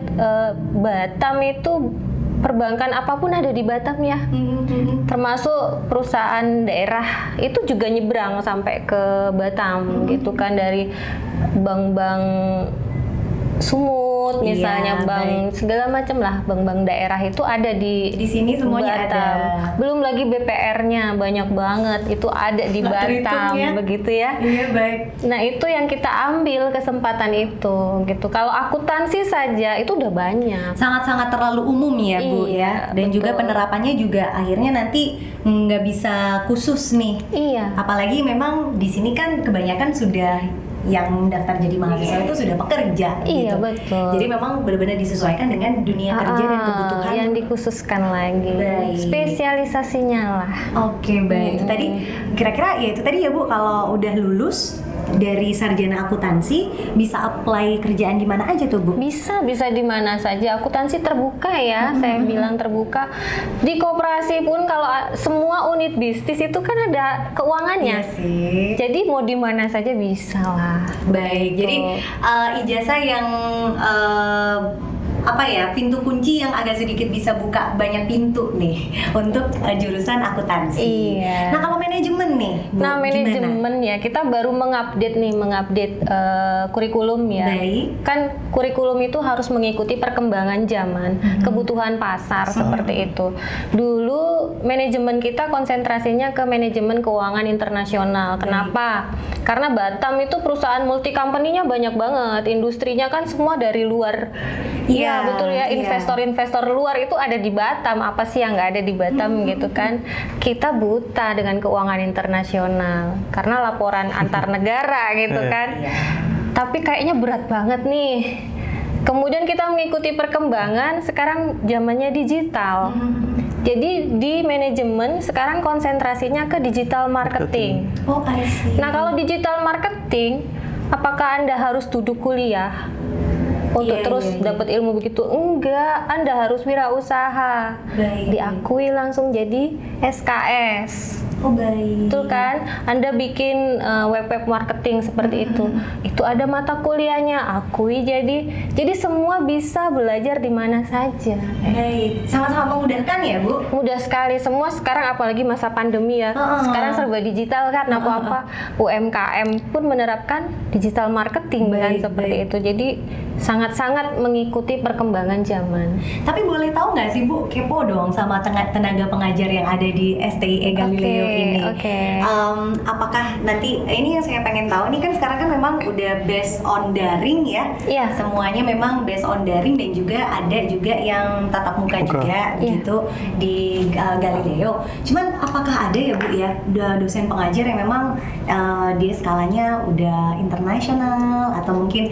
[SPEAKER 2] Batam itu perbankan apapun ada di Batam ya. Termasuk perusahaan daerah itu juga nyebrang sampai ke Batam gitu kan, dari bank-bank Sumut misalnya,
[SPEAKER 1] Iya,
[SPEAKER 2] bank segala macam lah, bank-bank daerah itu ada di
[SPEAKER 1] sini semuanya
[SPEAKER 2] Batam.
[SPEAKER 1] ada.
[SPEAKER 2] Belum lagi BPR-nya banyak banget itu ada di
[SPEAKER 1] Nggak
[SPEAKER 2] Batam
[SPEAKER 1] terhitung ya.
[SPEAKER 2] begitu ya.
[SPEAKER 1] Iya, baik.
[SPEAKER 2] Nah, itu yang kita ambil kesempatan itu gitu. Kalau akuntansi saja itu udah banyak.
[SPEAKER 1] Sangat-sangat terlalu umum ya Bu
[SPEAKER 2] Iya,
[SPEAKER 1] ya, dan juga
[SPEAKER 2] betul.
[SPEAKER 1] penerapannya juga akhirnya nanti nggak bisa khusus nih.
[SPEAKER 2] Iya.
[SPEAKER 1] Apalagi memang di sini kan kebanyakan sudah yang daftar jadi mahasiswa itu sudah pekerja
[SPEAKER 2] Iya,
[SPEAKER 1] gitu.
[SPEAKER 2] betul.
[SPEAKER 1] Jadi memang benar-benar disesuaikan dengan dunia kerja dan kebutuhan.
[SPEAKER 2] yang dikhususkan lagi.
[SPEAKER 1] Baik.
[SPEAKER 2] Spesialisasinya lah.
[SPEAKER 1] Oke, baik. Itu tadi kira-kira ya itu tadi ya Bu, kalau udah lulus dari sarjana akuntansi bisa apply kerjaan di mana aja tuh Bu?
[SPEAKER 2] Bisa di mana saja. Akuntansi terbuka ya, saya bilang terbuka. Di koperasi pun kalau semua unit bisnis itu kan ada keuangannya.
[SPEAKER 1] Iya sih.
[SPEAKER 2] Jadi mau di mana saja bisa lah.
[SPEAKER 1] Baik, jadi ijazah yang apa ya, pintu kunci yang agak sedikit bisa buka banyak pintu nih untuk jurusan akuntansi.
[SPEAKER 2] Iya.
[SPEAKER 1] Nah kalau manajemen nih, Bu,
[SPEAKER 2] Nah,
[SPEAKER 1] gimana?
[SPEAKER 2] manajemen ya, kita baru mengupdate kurikulum ya.
[SPEAKER 1] Baik.
[SPEAKER 2] Kan kurikulum itu harus mengikuti perkembangan zaman, kebutuhan pasar seperti itu. Dulu manajemen kita konsentrasinya ke manajemen keuangan internasional. Kenapa? Karena Batam itu perusahaan multi company-nya banyak banget, industrinya kan semua dari luar. Iya, betul ya.
[SPEAKER 1] iya.
[SPEAKER 2] Investor-investor luar itu ada di Batam. Apa sih yang nggak ada di Batam gitu kan? Kita buta dengan keuangan internasional karena laporan antar negara gitu kan. Tapi kayaknya berat banget nih. Kemudian kita mengikuti perkembangan, sekarang zamannya digital. Jadi di manajemen sekarang konsentrasinya ke digital marketing.
[SPEAKER 1] Oh, I see.
[SPEAKER 2] Nah, kalau digital marketing, apakah Anda harus duduk kuliah untuk
[SPEAKER 1] Iya,
[SPEAKER 2] terus
[SPEAKER 1] iya, iya.
[SPEAKER 2] dapat ilmu begitu? Enggak, Anda harus wirausaha.
[SPEAKER 1] Baik.
[SPEAKER 2] Diakui langsung jadi SKS.
[SPEAKER 1] Oh, baik.
[SPEAKER 2] Betul kan? Anda bikin web marketing seperti itu ada mata kuliahnya, akui jadi semua bisa belajar di mana saja.
[SPEAKER 1] Baik, sangat-sangat memudahkan ya Bu.
[SPEAKER 2] Mudah sekali, semua sekarang apalagi masa pandemi ya. Sekarang serba digital kan, apa-apa UMKM pun menerapkan digital marketing kan
[SPEAKER 1] Baik,
[SPEAKER 2] seperti
[SPEAKER 1] baik.
[SPEAKER 2] itu. Jadi sangat-sangat mengikuti perkembangan zaman.
[SPEAKER 1] Tapi boleh tahu nggak sih Bu, kepo dong sama tenaga pengajar yang ada di STIE Galileo ini.
[SPEAKER 2] Oke.
[SPEAKER 1] Apakah nanti ini yang saya pengen tahu, ini kan sekarang kan memang udah based on daring ya.
[SPEAKER 2] Iya.
[SPEAKER 1] Semuanya memang based on daring dan juga ada juga yang tatap muka juga gitu di Galileo. Cuman apakah ada ya Bu ya dosen pengajar yang memang dia skalanya udah internasional atau mungkin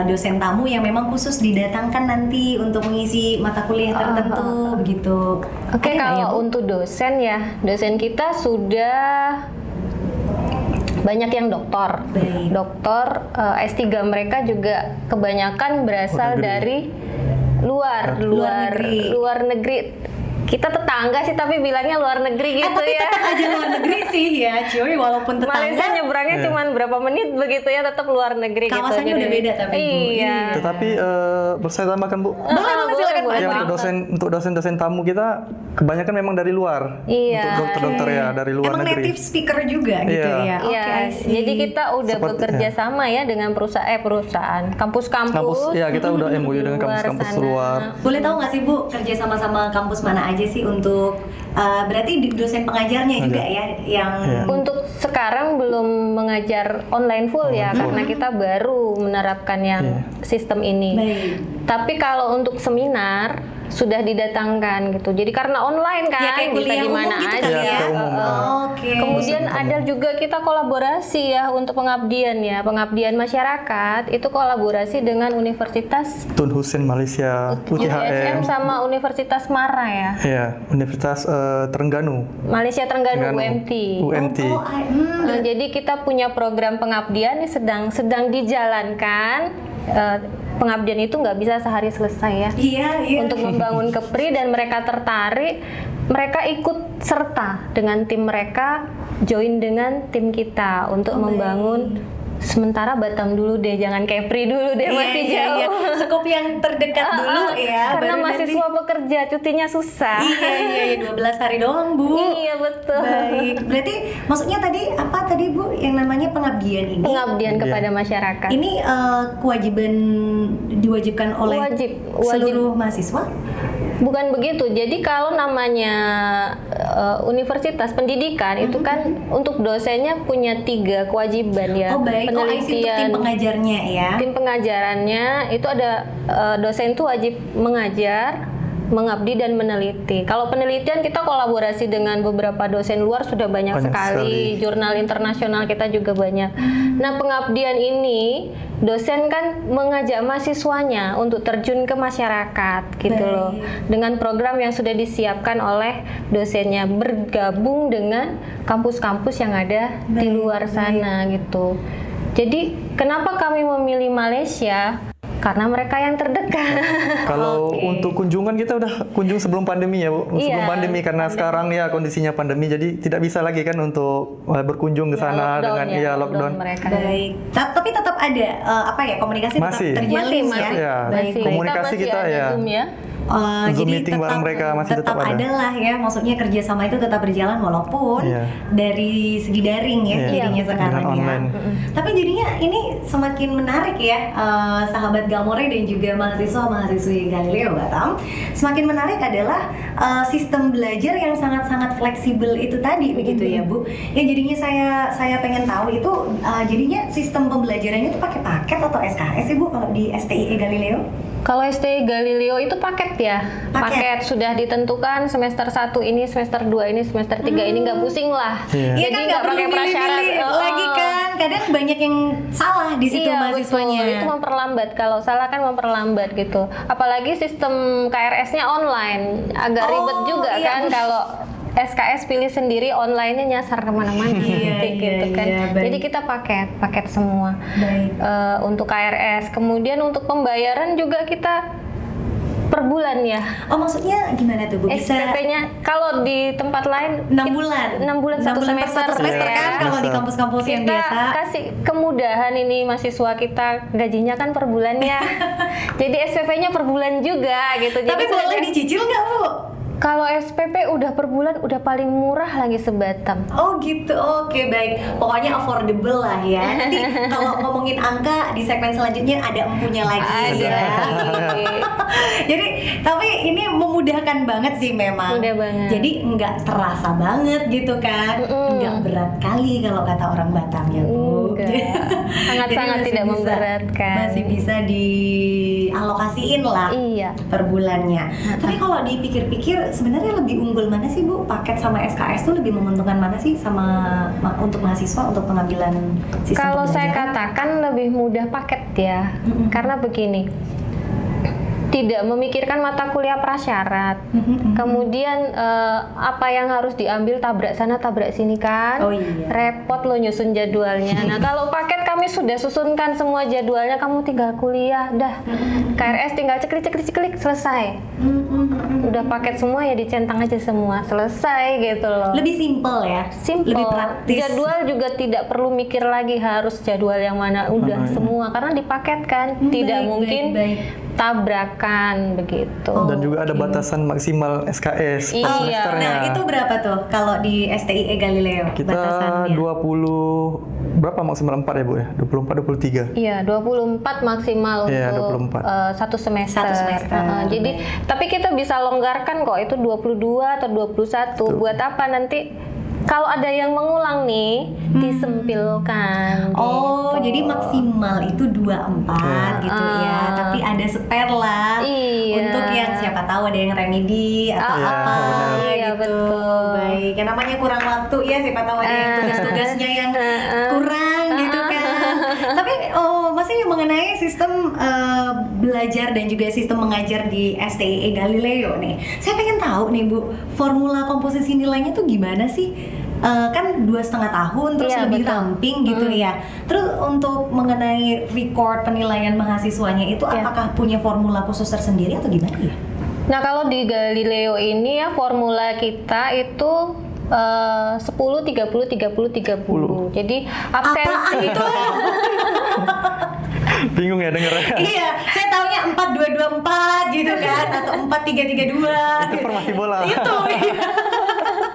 [SPEAKER 1] dosen tamu yang memang khusus didatangkan nanti untuk mengisi mata kuliah tertentu begitu.
[SPEAKER 2] Oke,
[SPEAKER 1] Ada nggak ya,
[SPEAKER 2] kalau
[SPEAKER 1] Bu?
[SPEAKER 2] untuk dosen ya, dosen kita sudah banyak yang doktor.
[SPEAKER 1] Baik.
[SPEAKER 2] Doktor S3 mereka juga kebanyakan berasal
[SPEAKER 3] Luar negeri.
[SPEAKER 2] dari
[SPEAKER 1] Luar negeri.
[SPEAKER 2] luar negeri. Kita tetangga sih tapi bilangnya luar negeri gitu
[SPEAKER 1] tapi
[SPEAKER 2] ya.
[SPEAKER 1] tetap aja luar negeri sih ya, cuy, walaupun
[SPEAKER 2] Malaysia
[SPEAKER 1] tetangga.
[SPEAKER 2] nyebrangnya
[SPEAKER 3] Iya.
[SPEAKER 2] cuman berapa menit begitu ya, tetap luar negeri gitu.
[SPEAKER 1] Kawasannya udah beda tapi, Bu.
[SPEAKER 2] Iya.
[SPEAKER 3] Tetapi saya tambahkan Bu.
[SPEAKER 1] Boleh, boleh, silakan, Pak.
[SPEAKER 3] Ya, untuk dosen-dosen tamu kita kebanyakan memang dari luar.
[SPEAKER 2] Iya.
[SPEAKER 3] Untuk dokter-dokter ya dari luar
[SPEAKER 1] Emang
[SPEAKER 3] negeri.
[SPEAKER 1] native speaker juga gitu
[SPEAKER 3] Iya.
[SPEAKER 1] ya. Oke,
[SPEAKER 2] Iya,
[SPEAKER 1] I see.
[SPEAKER 2] jadi kita udah
[SPEAKER 3] Seperti-
[SPEAKER 2] bekerja sama ya dengan perusahaan, kampus-kampus.
[SPEAKER 3] Kampus, ya kita udah MOU dengan
[SPEAKER 2] luar
[SPEAKER 3] kampus-kampus
[SPEAKER 2] sana.
[SPEAKER 3] luar.
[SPEAKER 1] Boleh tahu nggak sih Bu, kerja sama-sama kampus mana aja sih untuk berarti dosen pengajarnya juga ya yang
[SPEAKER 3] Iya.
[SPEAKER 2] Untuk sekarang belum mengajar online full ya, karena kita baru menerapkan yang sistem ini.
[SPEAKER 1] Baik.
[SPEAKER 2] Tapi kalau untuk seminar sudah didatangkan gitu. Jadi karena online kan,
[SPEAKER 1] Ya, kayak
[SPEAKER 2] bisa
[SPEAKER 1] kuliah
[SPEAKER 2] di
[SPEAKER 1] umum
[SPEAKER 2] mana
[SPEAKER 1] gitu
[SPEAKER 2] aja.
[SPEAKER 1] kali ya?
[SPEAKER 3] Kayak umum,
[SPEAKER 1] Oke.
[SPEAKER 2] Kemudian ada juga kita kolaborasi ya untuk pengabdian ya, pengabdian masyarakat itu kolaborasi dengan Universitas
[SPEAKER 3] Tun Hussein Malaysia, UTHM,
[SPEAKER 2] sama Universitas Mara ya.
[SPEAKER 3] ya Universitas Terengganu,
[SPEAKER 2] Malaysia Terengganu UMT.
[SPEAKER 3] UMT.
[SPEAKER 2] Nah, jadi kita punya program pengabdian yang sedang dijalankan. Pengabdian itu nggak bisa sehari selesai ya.
[SPEAKER 1] Iya, iya.
[SPEAKER 2] Untuk membangun Kepri dan mereka tertarik, mereka ikut serta dengan tim mereka, join dengan tim kita untuk membangun. Sementara Batam dulu deh, jangan Kepri dulu deh, masih jauh.
[SPEAKER 1] Iya. Skop yang terdekat dulu ya.
[SPEAKER 2] Karena
[SPEAKER 1] baru
[SPEAKER 2] mahasiswa bekerja, cutinya susah.
[SPEAKER 1] Iya, 12 hari doang, Bu.
[SPEAKER 2] Iya betul.
[SPEAKER 1] Baik. Berarti maksudnya tadi apa tadi Bu yang namanya pengabdian ini?
[SPEAKER 2] Pengabdian
[SPEAKER 3] Iya.
[SPEAKER 2] kepada masyarakat.
[SPEAKER 1] Ini kewajiban diwajibkan oleh
[SPEAKER 2] Wajib.
[SPEAKER 1] seluruh mahasiswa?
[SPEAKER 2] Bukan begitu. Jadi kalau namanya universitas pendidikan itu kan untuk dosennya punya 3 kewajiban ya.
[SPEAKER 1] Oh baik, oh I see, untuk tim pengajarnya ya.
[SPEAKER 2] Tim pengajarannya itu ada dosen itu wajib mengajar, mengabdi dan meneliti. Kalau penelitian kita kolaborasi dengan beberapa dosen luar sudah banyak sekali. Jurnal internasional kita juga banyak. Nah, pengabdian ini dosen kan mengajak mahasiswanya untuk terjun ke masyarakat gitu loh. Dengan program yang sudah disiapkan oleh dosennya, bergabung dengan kampus-kampus yang ada di luar sana gitu. Jadi, kenapa kami memilih Malaysia? Karena mereka yang terdekat.
[SPEAKER 3] Kalau untuk kunjungan kita udah kunjung sebelum pandemi ya Bu, sebelum pandemi karena sekarang ya kondisinya pandemi jadi tidak bisa lagi kan untuk berkunjung ke sana dengan lockdown.
[SPEAKER 2] Mereka.
[SPEAKER 1] Baik. Tapi tetap ada apa ya komunikasi
[SPEAKER 3] Masih.
[SPEAKER 1] tetap terjalin
[SPEAKER 2] Masih.
[SPEAKER 1] ya. Baik.
[SPEAKER 2] Masih.
[SPEAKER 3] Komunikasi kita
[SPEAKER 2] masih ada
[SPEAKER 3] ya.
[SPEAKER 2] Zoom ya.
[SPEAKER 3] Zoom
[SPEAKER 1] Jadi
[SPEAKER 3] meeting bareng mereka masih tetap ada.
[SPEAKER 1] lah ya, maksudnya kerjasama itu tetap berjalan walaupun dari segi daring ya jadinya sekarang
[SPEAKER 3] dengan
[SPEAKER 1] ya.
[SPEAKER 3] online.
[SPEAKER 1] Tapi jadinya ini semakin menarik ya, sahabat Gamore dan juga mahasiswa-mahasiswi Galileo Batam. Semakin menarik adalah sistem belajar yang sangat-sangat fleksibel itu tadi begitu ya Bu. Yang jadinya saya pengen tahu itu jadinya sistem pembelajarannya itu pakai paket atau SKS sih Bu kalau di STIE Galileo?
[SPEAKER 2] Kalau STI Galileo itu paket ya. Paket sudah ditentukan semester 1 ini, semester 2 ini, semester 3 ini nggak pusing lah.
[SPEAKER 3] Iya.
[SPEAKER 1] Iya
[SPEAKER 2] Jadi
[SPEAKER 1] kan
[SPEAKER 2] nggak
[SPEAKER 1] perlu
[SPEAKER 2] pakai prasyarat
[SPEAKER 1] milih-milih lagi kan. Kadang banyak yang salah di situ
[SPEAKER 2] Iya,
[SPEAKER 1] mahasiswanya.
[SPEAKER 2] betul. Itu memperlambat. Kalau salah kan memperlambat gitu. Apalagi sistem KRS-nya online, agak ribet juga
[SPEAKER 1] iya.
[SPEAKER 2] kan kalau SKS pilih sendiri, online-nya nyasar kemana-mana
[SPEAKER 1] Iya,
[SPEAKER 2] gitu kan.
[SPEAKER 1] iya, baik.
[SPEAKER 2] Jadi kita paket semua.
[SPEAKER 1] Baik.
[SPEAKER 2] Untuk KRS, kemudian untuk pembayaran juga kita per bulan ya.
[SPEAKER 1] Oh maksudnya gimana tuh Bu? Bisa
[SPEAKER 2] SPP-nya kalau di tempat lain
[SPEAKER 1] 6 bulan?
[SPEAKER 2] 6 bulan 1
[SPEAKER 1] 6 bulan per
[SPEAKER 2] semester,
[SPEAKER 1] satu semester
[SPEAKER 2] ya.
[SPEAKER 1] kan kalau di kampus-kampus yang
[SPEAKER 2] Kita
[SPEAKER 1] biasa.
[SPEAKER 2] kasih kemudahan ini mahasiswa kita, gajinya kan per bulan ya. Jadi SPP-nya per bulan juga gitu.
[SPEAKER 1] Tapi
[SPEAKER 2] Jadi
[SPEAKER 1] boleh
[SPEAKER 2] saya-
[SPEAKER 1] dicicil nggak Bu?
[SPEAKER 2] Kalau SPP udah per bulan udah paling murah lagi sebatam.
[SPEAKER 1] Oh gitu, oke baik. Pokoknya affordable lah ya. Nanti kalau ngomongin angka di segmen selanjutnya ada empunya lagi.
[SPEAKER 2] Ada
[SPEAKER 1] ya.
[SPEAKER 2] lagi.
[SPEAKER 1] Jadi tapi ini memudahkan banget sih memang.
[SPEAKER 2] Mudah banget.
[SPEAKER 1] Jadi nggak terasa banget gitu kan. Nggak berat kali kalau kata orang Batam ya Bu.
[SPEAKER 2] Enggak. Sangat-sangat
[SPEAKER 1] Jadi
[SPEAKER 2] tidak
[SPEAKER 1] masih
[SPEAKER 2] memberatkan.
[SPEAKER 1] Masih bisa dialokasiin lah
[SPEAKER 2] Iya.
[SPEAKER 1] per bulannya. Tapi kalau dipikir-pikir sebenarnya lebih unggul mana sih Bu? Paket sama SKS tuh lebih menguntungkan mana sih sama untuk mahasiswa untuk pengambilan sistem
[SPEAKER 2] Kalau saya
[SPEAKER 1] pembelajaran?
[SPEAKER 2] katakan lebih mudah paket ya. Karena begini. Tidak memikirkan mata kuliah prasyarat. Kemudian apa yang harus diambil tabrak sana tabrak sini kan.
[SPEAKER 1] Oh iya.
[SPEAKER 2] Repot lo nyusun jadwalnya. Nah, kalau paket kami sudah susunkan semua jadwalnya, kamu tinggal kuliah, dah KRS tinggal ceklik selesai. Udah paket semua ya, dicentang aja semua, selesai gitu loh.
[SPEAKER 1] Lebih simple ya,
[SPEAKER 2] Simple.
[SPEAKER 1] lebih praktis.
[SPEAKER 2] Jadwal juga tidak perlu mikir lagi harus jadwal yang mana, udah semua karena dipaketkan, tidak
[SPEAKER 1] Baik,
[SPEAKER 2] mungkin
[SPEAKER 1] baik.
[SPEAKER 2] tabrakan begitu.
[SPEAKER 3] Dan juga ada batasan maksimal SKS per
[SPEAKER 2] Iya.
[SPEAKER 3] semesternya.
[SPEAKER 1] Nah, itu berapa tuh kalau di STIE Galileo
[SPEAKER 3] Kita
[SPEAKER 1] batasannya?
[SPEAKER 3] 20 berapa maksimal 4 ya Bu ya? 24 23.
[SPEAKER 2] Iya, 24 maksimal
[SPEAKER 3] Iya,
[SPEAKER 2] untuk
[SPEAKER 3] 24.
[SPEAKER 2] satu semester.
[SPEAKER 1] Satu semester.
[SPEAKER 2] Jadi, tapi kita bisa longgarkan kok, itu 22 atau 21. Buat apa nanti kalau ada yang mengulang nih, disempilkan.
[SPEAKER 1] Oh,
[SPEAKER 2] gitu.
[SPEAKER 1] jadi maksimal itu 24 gitu ya. Tapi ada spare lah.
[SPEAKER 2] Iya.
[SPEAKER 1] Untuk yang siapa tahu ada yang remedi atau
[SPEAKER 3] Iya,
[SPEAKER 1] apa
[SPEAKER 3] benar.
[SPEAKER 2] Iya,
[SPEAKER 1] gitu.
[SPEAKER 2] betul.
[SPEAKER 1] Baik. Yang namanya kurang waktu ya, siapa tahu ada yang tugas-tugasnya yang kurang gitu kan. Tapi masih mengenai sistem belajar dan juga sistem mengajar di STIE Galileo nih. Saya pengen tahu nih Bu, formula komposisi nilainya tuh gimana sih? Kan 2,5 tahun terus
[SPEAKER 2] Iya,
[SPEAKER 1] lebih
[SPEAKER 2] betul.
[SPEAKER 1] ramping gitu ya. Terus untuk mengenai record penilaian mahasiswanya itu
[SPEAKER 2] Iya.
[SPEAKER 1] apakah punya formula khusus tersendiri atau gimana ya?
[SPEAKER 2] Nah, kalau di Galileo ini ya formula kita itu 10 30 30 30. Jadi absensi
[SPEAKER 1] itu?
[SPEAKER 3] Bingung ya dengernya.
[SPEAKER 1] Iya, saya taunya 4-2-2-4 gitu kan, atau 4-3-3-2.
[SPEAKER 3] Itu formasi bola.
[SPEAKER 1] Itu. Iya.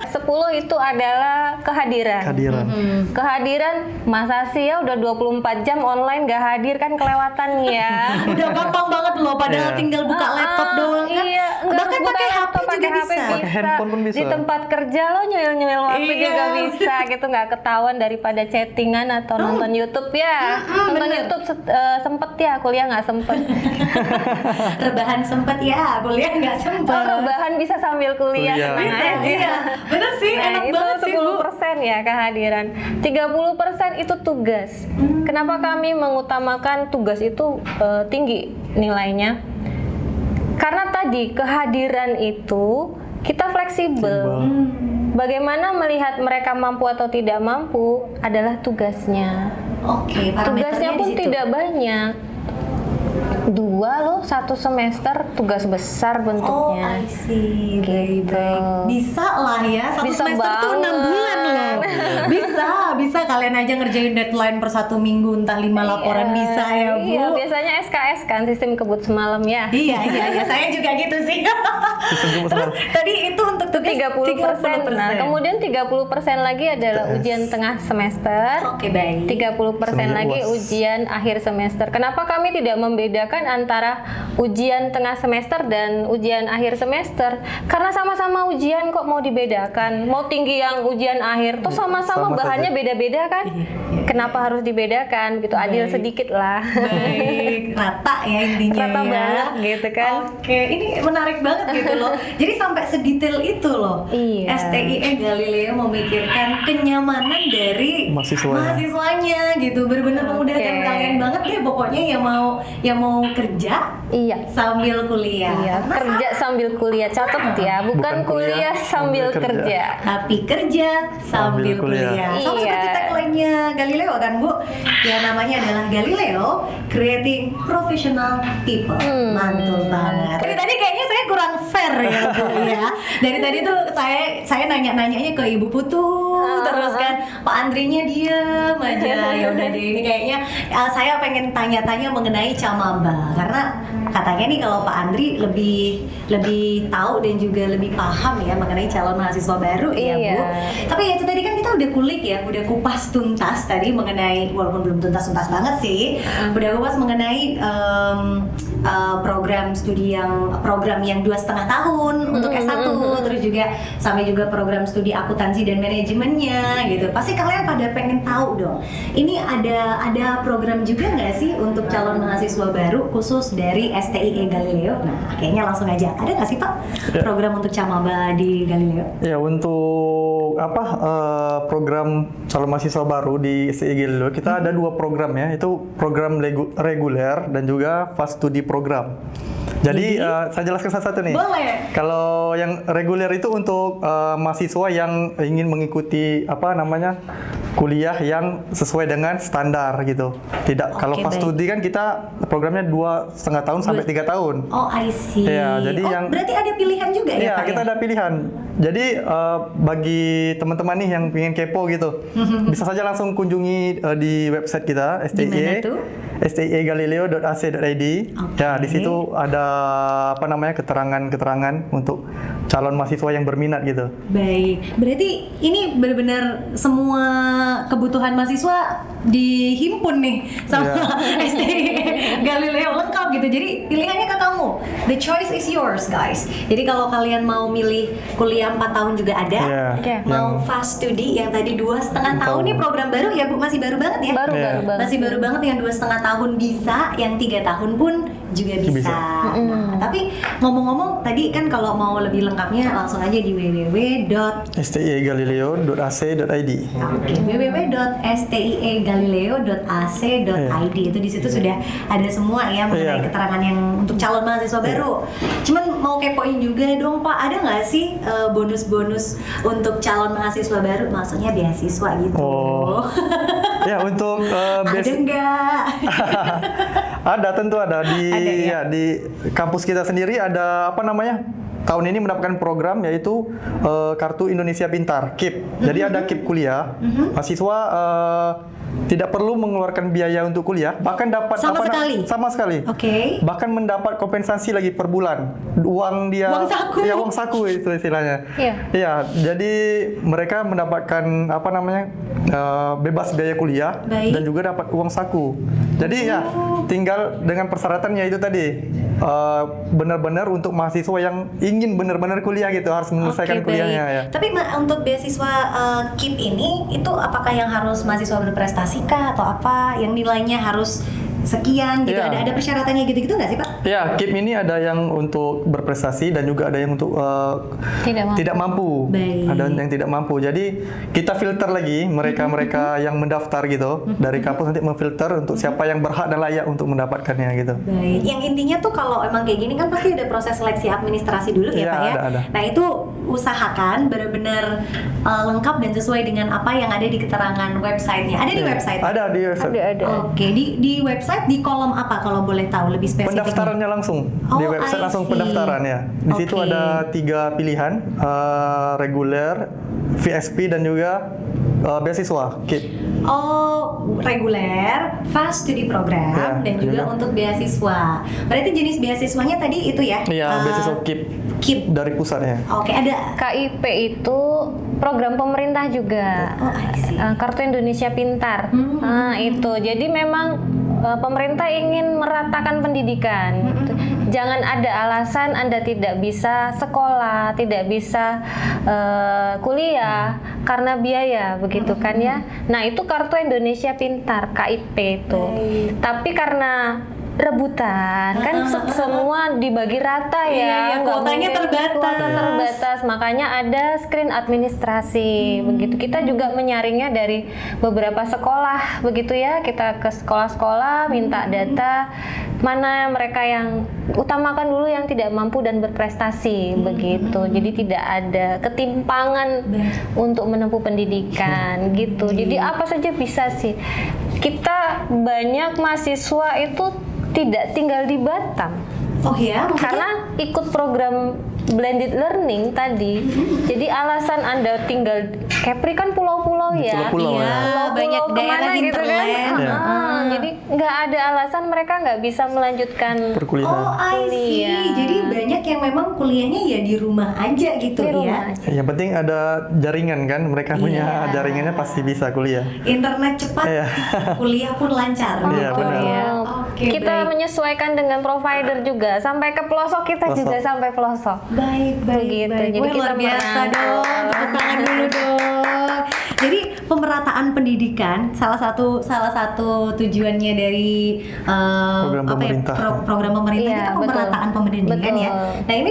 [SPEAKER 2] 10 itu adalah kehadiran.
[SPEAKER 3] Kehadiran.
[SPEAKER 2] Kehadiran, masa sih ya udah 24 jam online gak hadir, kan kelewatan ya.
[SPEAKER 1] Udah gampang banget loh, padahal
[SPEAKER 3] Iya.
[SPEAKER 1] tinggal buka laptop doang kan.
[SPEAKER 2] Iya, nggak
[SPEAKER 1] Bahkan
[SPEAKER 2] buka
[SPEAKER 1] pakai HP
[SPEAKER 2] laptop,
[SPEAKER 1] juga
[SPEAKER 2] pakai HP
[SPEAKER 1] bisa.
[SPEAKER 3] Pakai handphone pun bisa.
[SPEAKER 2] Di tempat kerja lo nyuil-nyuil waktu
[SPEAKER 1] Iya.
[SPEAKER 2] juga bisa gitu, nggak ketahuan daripada chattingan atau nonton YouTube ya. Nonton
[SPEAKER 1] bener.
[SPEAKER 2] YouTube sempet ya, kuliah nggak sempet.
[SPEAKER 1] Rebahan sempet ya, kuliah nggak sempet.
[SPEAKER 2] Kalau rebahan bisa sambil kuliah,
[SPEAKER 3] Kuliah.
[SPEAKER 2] tenang
[SPEAKER 1] Bisa,
[SPEAKER 2] aja.
[SPEAKER 1] iya. Bener sih,
[SPEAKER 2] Nah,
[SPEAKER 1] enak
[SPEAKER 2] itu
[SPEAKER 1] banget sih Bu.
[SPEAKER 2] 10% ya kehadiran. 30% itu tugas. Kenapa kami mengutamakan tugas itu tinggi nilainya? Karena tadi kehadiran itu kita fleksibel. Bagaimana melihat mereka mampu atau tidak mampu adalah tugasnya.
[SPEAKER 1] Oke,
[SPEAKER 2] Tugasnya
[SPEAKER 1] parameternya di
[SPEAKER 2] pun
[SPEAKER 1] situ.
[SPEAKER 2] tidak banyak. 2 loh, 1 semester tugas besar
[SPEAKER 1] Oh,
[SPEAKER 2] bentuknya.
[SPEAKER 1] I see.
[SPEAKER 2] Gitu.
[SPEAKER 1] Baik. Bisa lah ya. Satu
[SPEAKER 2] Bisa
[SPEAKER 1] semester tuh 6
[SPEAKER 2] banget.
[SPEAKER 1] bulan loh. Bisa kalian aja ngerjain deadline per 1 minggu, entah 5 laporan bisa ya Bu.
[SPEAKER 2] Iya, biasanya SKS kan, sistem kebut semalam ya.
[SPEAKER 1] Iya, saya juga gitu sih. Terus tadi itu untuk tugas
[SPEAKER 2] 30%. Nah, kemudian 30% lagi adalah ujian tengah semester.
[SPEAKER 1] Oke, baik.
[SPEAKER 2] 30%
[SPEAKER 3] Sama
[SPEAKER 2] lagi
[SPEAKER 3] UAS.
[SPEAKER 2] ujian akhir semester. Kenapa kami tidak membedakan antara ujian tengah semester dan ujian akhir semester? Karena sama-sama ujian, kok mau dibedakan? Mau tinggi yang ujian akhir, tuh sama-sama
[SPEAKER 3] sama
[SPEAKER 2] bahannya
[SPEAKER 3] saja.
[SPEAKER 2] beda-beda kan?
[SPEAKER 1] Iya.
[SPEAKER 2] Kenapa harus dibedakan? Gitu, adil
[SPEAKER 1] Baik.
[SPEAKER 2] sedikit lah.
[SPEAKER 1] Baik, rata ya intinya
[SPEAKER 2] Rata
[SPEAKER 1] ya.
[SPEAKER 2] banget gitu kan.
[SPEAKER 1] Oke, ini menarik banget gitu loh. Jadi sampai sedetail itu loh.
[SPEAKER 2] Iya.
[SPEAKER 1] STIE Galileo memikirkan kenyamanan dari mahasiswanya gitu. Benar-benar memudahkan
[SPEAKER 2] Oke.
[SPEAKER 1] kalian banget deh pokoknya yang mau kerja
[SPEAKER 2] Iya.
[SPEAKER 1] sambil kuliah.
[SPEAKER 2] Iya,
[SPEAKER 1] Karena
[SPEAKER 2] kerja sambil kuliah, catat ya, bukan
[SPEAKER 3] Bukan kuliah
[SPEAKER 2] kuliah sambil
[SPEAKER 3] sambil kerja.
[SPEAKER 2] kerja.
[SPEAKER 1] tapi kerja sambil
[SPEAKER 3] Sambil kuliah.
[SPEAKER 1] kuliah. Sama
[SPEAKER 2] Iya.
[SPEAKER 1] seperti tagline-nya Galileo kan Bu, yang namanya adalah Galileo Creating Professional People. Mantul banget. Dari tadi kayaknya saya kurang fair ya Bu ya. Dari tadi tuh saya nanya-nanyanya ke Ibu Putu, terus kan Pak Andrinya diam aja. Ya udah deh, ini kayaknya saya pengen tanya-tanya mengenai Camaba karena katanya nih kalau Pak Andri lebih tahu dan juga lebih paham ya mengenai calon mahasiswa baru ya Bu.
[SPEAKER 2] Iya.
[SPEAKER 1] Tapi ya itu tadi kan kita udah kulik ya, udah kupas tuntas tadi mengenai, walaupun belum tuntas-tuntas banget sih, udah kupas mengenai program yang 2,5 tahun untuk S1, terus juga sampai juga program studi akuntansi dan manajemennya gitu. Pasti kalian pada pengen tahu dong. Ini ada program juga nggak sih untuk calon mahasiswa baru khusus dari STIE Galileo? Nah, kayaknya langsung aja. Ada nggak sih Pak program untuk Camaba di Galileo?
[SPEAKER 3] Ya, untuk program calon mahasiswa baru di STIE Galileo kita ada 2 program ya, itu program reguler dan juga fast studi program. Jadi saya jelaskan satu-satu nih.
[SPEAKER 1] Boleh.
[SPEAKER 3] Kalau yang reguler itu untuk mahasiswa yang ingin mengikuti kuliah yang sesuai dengan standar gitu. Tidak kalau fast
[SPEAKER 1] baik.
[SPEAKER 3] studi kan kita programnya 2,5 tahun sampai 3 tahun.
[SPEAKER 1] Oh, I see.
[SPEAKER 3] Iya, jadi yang
[SPEAKER 1] berarti ada pilihan juga ya,
[SPEAKER 3] Iya,
[SPEAKER 1] Pak?
[SPEAKER 3] kita ada pilihan. Jadi bagi teman-teman nih yang pengen kepo gitu, bisa saja langsung kunjungi di website kita
[SPEAKER 1] Di mana tuh?
[SPEAKER 3] stiegalileo.ac.id. Ya, di situ ada keterangan-keterangan untuk calon mahasiswa yang berminat gitu.
[SPEAKER 1] Baik, berarti ini benar-benar semua kebutuhan mahasiswa dihimpun nih sama STI Galileo lengkap gitu. Jadi pilihannya ke kamu. The choice is yours, guys. Jadi kalau kalian mau milih kuliah 4 tahun juga ada.
[SPEAKER 3] Iya,
[SPEAKER 2] Oke.
[SPEAKER 1] Mau fast studi yang tadi 2,5 tahun nih program baru ya Bu, masih baru banget ya?
[SPEAKER 2] Baru
[SPEAKER 3] Iya.
[SPEAKER 2] baru banget.
[SPEAKER 1] Masih baru banget yang 2,5 tahun bisa, yang 3 tahun pun juga bisa.
[SPEAKER 3] Bisa.
[SPEAKER 1] Nah, tapi ngomong-ngomong tadi kan kalau mau lebih lengkapnya langsung aja di
[SPEAKER 3] stiegalileo.ac.id.
[SPEAKER 1] www.stiegalileo.ac.id. Itu di situ sudah ada semua ya mengenai
[SPEAKER 3] Iya.
[SPEAKER 1] keterangan yang untuk calon mahasiswa baru. Cuman mau kepoin juga dong Pak, ada nggak sih bonus-bonus untuk calon mahasiswa baru? Maksudnya beasiswa gitu.
[SPEAKER 3] Oh. Ya, untuk
[SPEAKER 1] Ada nggak?
[SPEAKER 3] ada, tentu ada di
[SPEAKER 1] Ada, ya?
[SPEAKER 3] di kampus kita sendiri ada tahun ini mendapatkan program yaitu Kartu Indonesia Pintar KIP. Jadi ada KIP kuliah. Mahasiswa tidak perlu mengeluarkan biaya untuk kuliah, bahkan dapat
[SPEAKER 1] Sama sekali?
[SPEAKER 3] sama sekali.
[SPEAKER 1] Oke.
[SPEAKER 3] Bahkan mendapat kompensasi lagi per bulan. Uang dia
[SPEAKER 1] Uang saku?
[SPEAKER 3] Ya, uang saku itu istilahnya.
[SPEAKER 2] Iya.
[SPEAKER 3] Iya, jadi mereka mendapatkan bebas biaya kuliah.
[SPEAKER 1] Baik.
[SPEAKER 3] Dan juga dapat uang saku. Jadi ya tinggal dengan persyaratannya itu tadi benar-benar untuk mahasiswa yang ingin benar-benar kuliah gitu harus menyelesaikan
[SPEAKER 1] Oke,
[SPEAKER 3] kuliahnya
[SPEAKER 1] baik.
[SPEAKER 3] ya.
[SPEAKER 1] Tapi untuk beasiswa KIP ini itu apakah yang harus mahasiswa berprestasi kah atau apa yang nilainya harus sekian gitu?
[SPEAKER 3] Iya.
[SPEAKER 1] Ada persyaratannya gitu-gitu nggak sih Pak?
[SPEAKER 3] Ya, KIP ini ada yang untuk berprestasi dan juga ada yang untuk
[SPEAKER 2] Tidak mampu.
[SPEAKER 1] Baik.
[SPEAKER 3] Ada yang tidak mampu. Jadi kita filter lagi mereka-mereka yang mendaftar gitu. Dari kampus nanti memfilter untuk siapa yang berhak dan layak untuk mendapatkannya gitu.
[SPEAKER 1] Baik. Yang intinya tuh kalau emang kayak gini kan pasti ada proses seleksi administrasi dulu ya
[SPEAKER 3] Iya,
[SPEAKER 1] Pak ya.
[SPEAKER 3] ada.
[SPEAKER 1] Nah itu usahakan benar-benar lengkap dan sesuai dengan apa yang ada di keterangan websitenya. Ada di website?
[SPEAKER 3] Ada di website.
[SPEAKER 2] Ada.
[SPEAKER 1] Oke, di website di kolom apa kalau boleh tahu lebih spesifiknya?
[SPEAKER 3] Pendaftarannya langsung di
[SPEAKER 1] Oh,
[SPEAKER 3] website
[SPEAKER 1] I
[SPEAKER 3] langsung
[SPEAKER 1] see.
[SPEAKER 3] pendaftaran ya. Di situ
[SPEAKER 1] Oke.
[SPEAKER 3] ada 3 pilihan, reguler, VSP dan juga beasiswa KIP.
[SPEAKER 1] Oh, reguler, fast studi program,
[SPEAKER 3] Ya,
[SPEAKER 1] dan juga
[SPEAKER 3] juga.
[SPEAKER 1] untuk beasiswa. Berarti jenis beasiswanya tadi itu ya?
[SPEAKER 3] Iya, beasiswa KIP
[SPEAKER 1] KIP.
[SPEAKER 3] dari pusatnya.
[SPEAKER 1] Oke, ada.
[SPEAKER 2] KIP itu program pemerintah juga.
[SPEAKER 1] Oh, I see.
[SPEAKER 2] Kartu Indonesia Pintar. Nah, itu. Jadi memang pemerintah ingin meratakan pendidikan. Jangan ada alasan Anda tidak bisa sekolah, tidak bisa kuliah karena biaya, begitu kan ya. Nah, itu Kartu Indonesia Pintar, KIP itu.
[SPEAKER 1] Baik.
[SPEAKER 2] Tapi karena rebutan kan semua dibagi rata ya.
[SPEAKER 1] Iya,
[SPEAKER 2] nggak
[SPEAKER 1] kuotanya
[SPEAKER 2] mungkin
[SPEAKER 1] terbatas.
[SPEAKER 2] kuota terbatas, makanya ada screen administrasi begitu. Kita juga menyaringnya dari beberapa sekolah begitu ya. Kita ke sekolah-sekolah minta data mana mereka yang utamakan dulu yang tidak mampu dan berprestasi begitu. Jadi tidak ada ketimpangan untuk menempuh pendidikan gitu. Jadi apa saja bisa sih. Kita banyak mahasiswa itu tidak tinggal di Batam.
[SPEAKER 1] Oh ya, maksudnya?
[SPEAKER 2] Karena ikut program blended learning tadi. Jadi alasan Anda tinggal Kepri kan pulau-pulau ya.
[SPEAKER 3] Pulau-pulau
[SPEAKER 1] Iya,
[SPEAKER 3] ya.
[SPEAKER 1] banyak
[SPEAKER 2] Pulau
[SPEAKER 1] daerah
[SPEAKER 2] kemana gitu kan.
[SPEAKER 1] hinterland.
[SPEAKER 3] Ya.
[SPEAKER 2] Jadi nggak ada alasan mereka nggak bisa melanjutkan
[SPEAKER 3] Perkuliahan.
[SPEAKER 1] Oh, I see.
[SPEAKER 2] Kuliah.
[SPEAKER 1] Jadi banyak yang memang kuliahnya ya di rumah aja gitu
[SPEAKER 2] di
[SPEAKER 1] ya.
[SPEAKER 2] rumah aja.
[SPEAKER 3] Yang penting ada jaringan kan, mereka punya
[SPEAKER 1] Iya.
[SPEAKER 3] jaringannya pasti bisa kuliah.
[SPEAKER 1] Internet cepat,
[SPEAKER 3] Iya.
[SPEAKER 1] kuliah pun lancar
[SPEAKER 3] Iya,
[SPEAKER 1] gitu
[SPEAKER 3] benar.
[SPEAKER 1] ya.
[SPEAKER 2] Oh,
[SPEAKER 1] Oke,
[SPEAKER 2] kita
[SPEAKER 1] baik.
[SPEAKER 2] menyesuaikan dengan provider juga sampai ke pelosok kita
[SPEAKER 3] Pelosok.
[SPEAKER 2] juga sampai pelosok.
[SPEAKER 1] Baik,
[SPEAKER 2] Begitu.
[SPEAKER 1] baik.
[SPEAKER 2] Jadi
[SPEAKER 1] Wah,
[SPEAKER 2] kita
[SPEAKER 1] luar biasa
[SPEAKER 2] merangkul.
[SPEAKER 1] dong. Tepuk tangan dulu dong. Jadi pemerataan pendidikan salah satu tujuannya dari
[SPEAKER 3] Program pemerintah.
[SPEAKER 1] program pemerintah
[SPEAKER 2] Iya,
[SPEAKER 1] itu kan
[SPEAKER 2] betul.
[SPEAKER 1] pemerataan pendidikan
[SPEAKER 2] Betul.
[SPEAKER 1] ya. Nah ini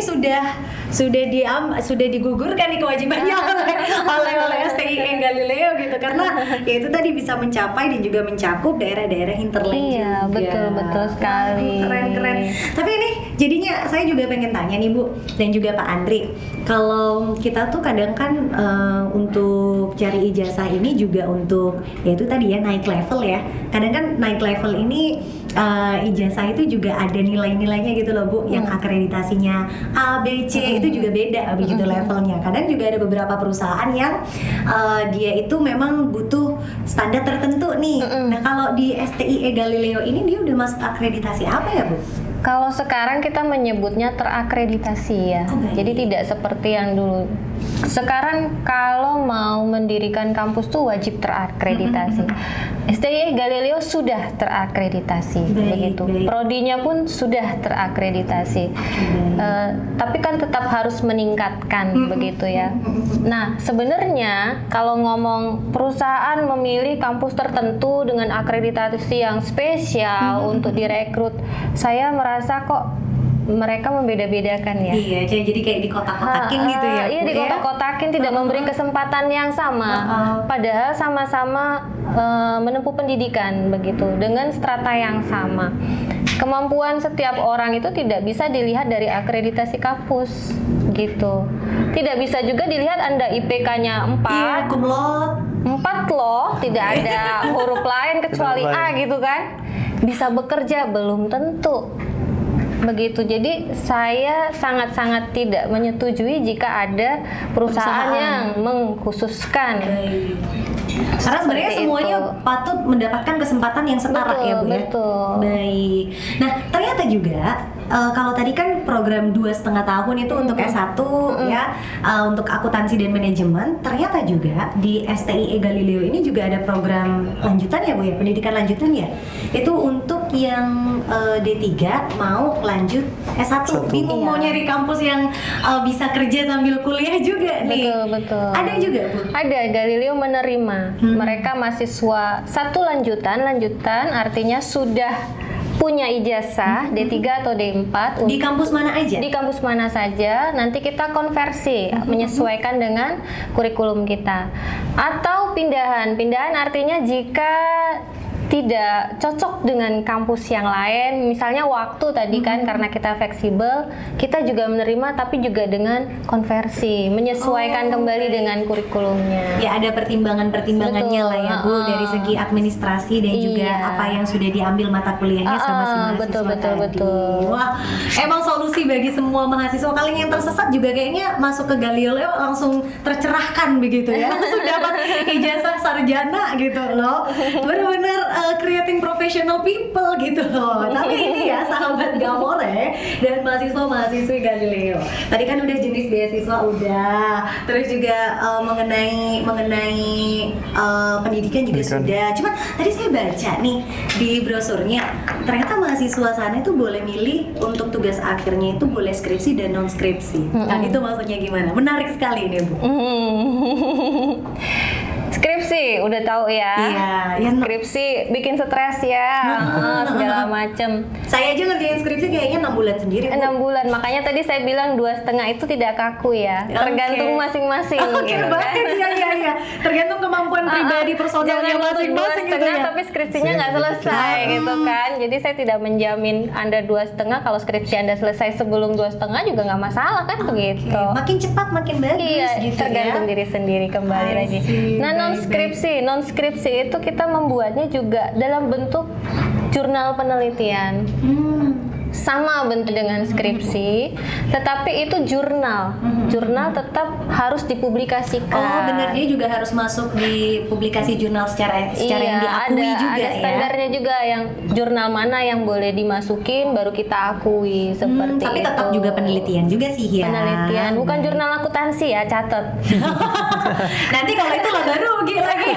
[SPEAKER 1] sudah digugurkan nih kewajibannya oleh STI Galileo gitu karena ya itu tadi bisa mencapai dan juga mencakup daerah-daerah hinterland
[SPEAKER 2] Iya,
[SPEAKER 1] juga.
[SPEAKER 2] betul sekali.
[SPEAKER 1] Keren. Tapi ini Jadinya saya juga pengen tanya nih Bu dan juga Pak Andri, kalau kita tuh kadang kan untuk cari ijazah ini juga untuk ya itu tadi ya naik level ya. Kadang kan naik level ini ijazah itu juga ada nilai-nilainya gitu loh Bu, yang akreditasinya A, B, C itu juga beda begitu levelnya. Kadang juga ada beberapa perusahaan yang dia itu memang butuh standar tertentu nih. Nah kalau di STIE Galileo ini dia udah masuk akreditasi apa ya Bu?
[SPEAKER 2] Kalau sekarang kita menyebutnya terakreditasi ya. Jadi tidak seperti yang dulu. Sekarang kalau mau mendirikan kampus tuh wajib terakreditasi. STIE Galileo sudah terakreditasi, begitu. Prodinya pun sudah terakreditasi. Tapi kan tetap harus meningkatkan, begitu ya. Nah, sebenarnya kalau ngomong perusahaan memilih kampus tertentu dengan akreditasi yang spesial untuk direkrut, saya merasa kok mereka membeda-bedakan ya.
[SPEAKER 1] Iya, jadi kayak di kotak-kotakin gitu ya.
[SPEAKER 2] Iya,
[SPEAKER 1] Bu,
[SPEAKER 2] di kotak-kotakin tidak memberi kesempatan yang sama. Padahal sama-sama menempuh pendidikan begitu dengan strata yang sama. Kemampuan setiap orang itu tidak bisa dilihat dari akreditasi kampus gitu. Tidak bisa juga dilihat Anda IPK-nya 4.
[SPEAKER 1] Iya, cum laude.
[SPEAKER 2] 4 loh, tidak ada huruf lain kecuali A gitu kan. Bisa bekerja belum tentu. Begitu, jadi saya sangat-sangat tidak menyetujui jika ada perusahaan yang mengkhususkan.
[SPEAKER 1] Karena sebenarnya semuanya patut mendapatkan kesempatan yang setara ya Bu ya.
[SPEAKER 2] Betul.
[SPEAKER 1] Baik. Nah ternyata juga kalau tadi kan program 2,5 tahun itu untuk S1 ya, untuk akuntansi dan manajemen. Ternyata juga di STIE Galileo ini juga ada program lanjutan ya Bu ya, pendidikan lanjutan ya. Itu untuk yang D3 mau lanjut S1. Bingung mau nyari kampus yang bisa kerja sambil kuliah juga nih.
[SPEAKER 2] Betul.
[SPEAKER 1] Ada juga Bu?
[SPEAKER 2] Ada, Galileo menerima. Mereka mahasiswa satu lanjutan artinya sudah punya ijazah D3 atau D4
[SPEAKER 1] di kampus mana aja?
[SPEAKER 2] Di kampus mana saja, nanti kita konversi menyesuaikan dengan kurikulum kita. Atau pindahan artinya jika tidak cocok dengan kampus yang lain, misalnya waktu tadi kan karena kita fleksibel, kita juga menerima tapi juga dengan konversi, menyesuaikan kembali dengan kurikulumnya.
[SPEAKER 1] Ya ada pertimbangannya lah ya Bu, dari segi administrasi dan juga apa yang sudah diambil mata kuliahnya sama si mahasiswa
[SPEAKER 2] betul.
[SPEAKER 1] Wah, emang solusi bagi semua mahasiswa. Kalian yang tersesat juga kayaknya masuk ke Galileo langsung tercerahkan begitu ya, langsung dapat ijazah sarjana gitu loh. Benar-benar creating professional people gitu loh. Tapi ini ya sahabat Gamore dan mahasiswa-mahasiswi Galileo. Tadi kan udah jenis beasiswa udah, terus juga mengenai pendidikan juga sudah. Cuma tadi saya baca nih di brosurnya, ternyata mahasiswa sana itu boleh milih untuk tugas akhirnya itu boleh skripsi dan non skripsi. Nah itu maksudnya gimana? Menarik sekali ini Bu.
[SPEAKER 2] Skripsi udah tahu ya.
[SPEAKER 1] Iya,
[SPEAKER 2] skripsi bikin stres ya, segala macem.
[SPEAKER 1] Saya aja ngerjain skripsi kayaknya 6 bulan sendiri.
[SPEAKER 2] 6 bulan, makanya tadi saya bilang 2,5 itu tidak kaku ya. Tergantung masing-masing.
[SPEAKER 1] Iya. Tergantung kemampuan pribadi personalnya masing-masing gitu ya.
[SPEAKER 2] Tapi skripsinya nggak selesai gitu kan. Jadi saya tidak menjamin Anda 2,5 kalau skripsi Anda selesai sebelum 2,5 juga nggak masalah kan begitu.
[SPEAKER 1] Makin cepat makin bagus.
[SPEAKER 2] Iya,
[SPEAKER 1] gitu
[SPEAKER 2] tergantung
[SPEAKER 1] ya.
[SPEAKER 2] diri sendiri kembali lagi. Nah non skripsi itu kita membuatnya juga dalam bentuk jurnal penelitian. Sama bentuk dengan skripsi, tetapi itu jurnal. Jurnal tetap harus dipublikasikan.
[SPEAKER 1] Oh benar, dia juga harus masuk di publikasi jurnal secara yang diakui juga
[SPEAKER 2] ada
[SPEAKER 1] ya.
[SPEAKER 2] standarnya juga yang jurnal mana yang boleh dimasukin baru kita akui seperti
[SPEAKER 1] tapi
[SPEAKER 2] itu.
[SPEAKER 1] tetap juga penelitian juga sih ya.
[SPEAKER 2] Penelitian, bukan jurnal akuntansi ya, catat.
[SPEAKER 1] Nanti kalau itu lah baru rugi lagi.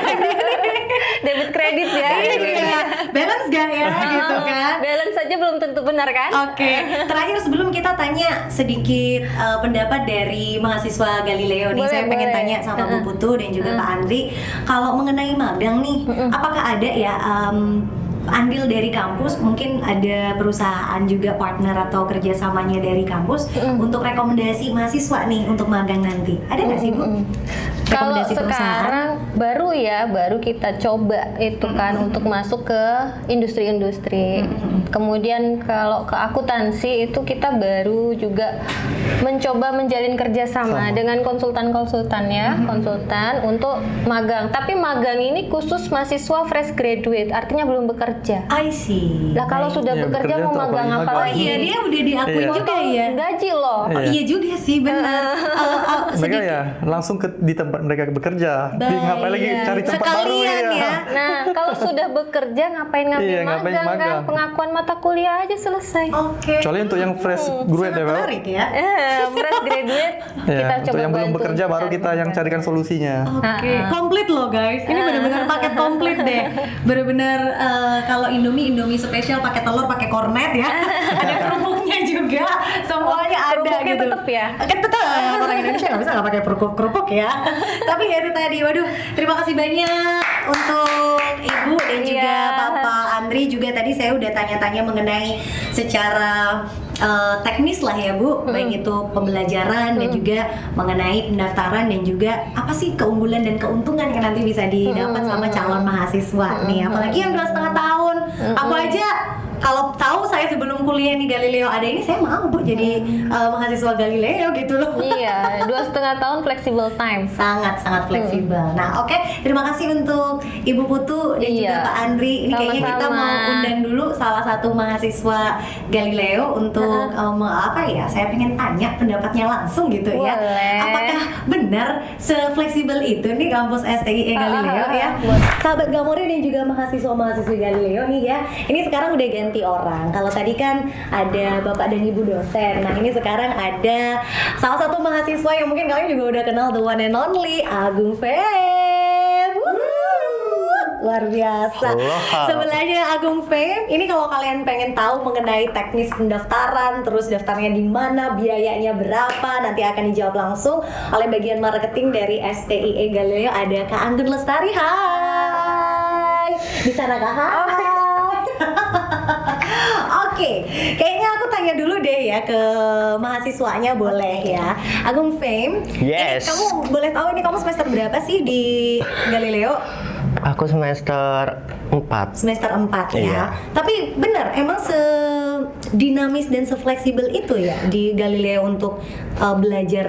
[SPEAKER 2] Debit kredit ya.
[SPEAKER 1] Iya. Balance gak ya gitu kan?
[SPEAKER 2] Balance saja belum tentu benar kan?
[SPEAKER 1] Oke, terakhir sebelum kita tanya sedikit pendapat dari mahasiswa Galileo nih, saya pengen tanya sama Bu Putu dan juga Pak Andri, kalau mengenai magang nih, apakah ada ya andil dari kampus, mungkin ada perusahaan juga partner atau kerjasamanya dari kampus untuk rekomendasi mahasiswa nih untuk magang nanti, ada nggak sih Bu?
[SPEAKER 2] Kalau
[SPEAKER 1] rekomendasi perusahaan?
[SPEAKER 2] sekarang baru kita coba itu kan untuk masuk ke industri-industri. Kemudian kalau ke akuntansi itu kita baru juga mencoba menjalin kerjasama dengan konsultan-konsultan ya, konsultan untuk magang. Tapi magang ini khusus mahasiswa fresh graduate, artinya belum bekerja.
[SPEAKER 1] I see.
[SPEAKER 2] Lah kalau sudah
[SPEAKER 3] Iya,
[SPEAKER 2] bekerja
[SPEAKER 3] bekerja
[SPEAKER 2] mau
[SPEAKER 3] tuh
[SPEAKER 2] magang
[SPEAKER 3] apalagi
[SPEAKER 2] apa
[SPEAKER 3] magang.
[SPEAKER 2] lagi?
[SPEAKER 1] Iya, dia udah diakui
[SPEAKER 3] Iya.
[SPEAKER 1] juga ya.
[SPEAKER 2] Gaji loh.
[SPEAKER 1] Oh, iya juga sih, benar.
[SPEAKER 3] Mereka
[SPEAKER 1] Sedikit
[SPEAKER 3] ya langsung di tempat mereka bekerja. Ngapain lagi
[SPEAKER 1] Baik.
[SPEAKER 3] cari tempat baru
[SPEAKER 1] Sekalian ya.
[SPEAKER 2] Nah, kalau sudah bekerja ngapain
[SPEAKER 3] Iya, ngapain
[SPEAKER 2] magang kan?
[SPEAKER 3] magang.
[SPEAKER 2] Pengakuan mata kuliah aja selesai.
[SPEAKER 1] Oke.
[SPEAKER 3] Kecuali untuk yang fresh graduate
[SPEAKER 1] Sangat
[SPEAKER 3] ya, Bel.
[SPEAKER 1] menarik ya.
[SPEAKER 2] Fresh graduate
[SPEAKER 3] Ya,
[SPEAKER 2] kita
[SPEAKER 3] untuk
[SPEAKER 2] coba
[SPEAKER 3] yang belum
[SPEAKER 2] bantu
[SPEAKER 3] bekerja baru
[SPEAKER 2] mencari
[SPEAKER 3] kita yang carikan solusinya.
[SPEAKER 1] Oke, komplit loh guys. Ini benar-benar paket komplit deh. Benar-benar kalau Indomie spesial pakai telur, pakai kornet ya. Ada kerupuknya juga. Semuanya ada
[SPEAKER 2] Kerupuknya
[SPEAKER 1] gitu.
[SPEAKER 2] tetep ya?
[SPEAKER 1] Kan tetep orang Indonesia nggak bisa nggak pakai kerupuk ya. Tapi ya itu tadi. Waduh, terima kasih banyak untuk Ibu dan juga
[SPEAKER 2] Iya.
[SPEAKER 1] Bapak Andri juga tadi saya udah tanya-tanya mengenai secara teknis lah ya Bu, baik itu pembelajaran dan juga mengenai pendaftaran dan juga apa sih keunggulan dan keuntungan yang nanti bisa didapat sama calon mahasiswa nih, apalagi yang 2,5 tahun. Aku aja kalau tahu saya sebelum kuliah di Galileo ada ini, saya mau Bu jadi mahasiswa Galileo gitu loh.
[SPEAKER 2] Iya, 2,5 tahun flexible time.
[SPEAKER 1] Sangat fleksibel. Nah, oke, terima kasih untuk Ibu Putu dan juga
[SPEAKER 2] Iya.
[SPEAKER 1] Pak Andri. Ini kayaknya kita
[SPEAKER 2] Sama-sama.
[SPEAKER 1] mau undang dulu salah satu mahasiswa Galileo untuk apa ya? Saya pengen tanya pendapatnya langsung gitu ya.
[SPEAKER 2] Boleh.
[SPEAKER 1] Apakah benar sefleksibel itu nih kampus STIE Galileo ya? Sahabat Gamore dan juga mahasiswa-mahasiswi Galileo nih ya. Ini sekarang udah ganti orang. Kalau tadi kan ada Bapak dan Ibu dosen. Nah, ini sekarang ada salah satu mahasiswa yang mungkin kalian juga udah kenal, the one and only Agung Fem. Luar biasa.
[SPEAKER 4] Halo.
[SPEAKER 1] Sebelahnya Agung Fem. Ini kalau kalian pengen tahu mengenai teknis pendaftaran, terus daftarnya di mana, biayanya berapa, nanti akan dijawab langsung oleh bagian marketing dari STIE Galileo. Ada Kak Anggun Lestari. Hai. Di sana Kak. Hai. Oke, kayaknya aku tanya dulu deh ya ke mahasiswanya, boleh ya. Agung Fem,
[SPEAKER 4] Yes.
[SPEAKER 1] ini kamu boleh tahu ini kamu semester berapa sih di Galileo?
[SPEAKER 4] Aku semester 4.
[SPEAKER 1] Semester 4 ya.
[SPEAKER 4] Iya.
[SPEAKER 1] Tapi benar, emang sedinamis dan sefleksibel itu ya di Galileo untuk belajar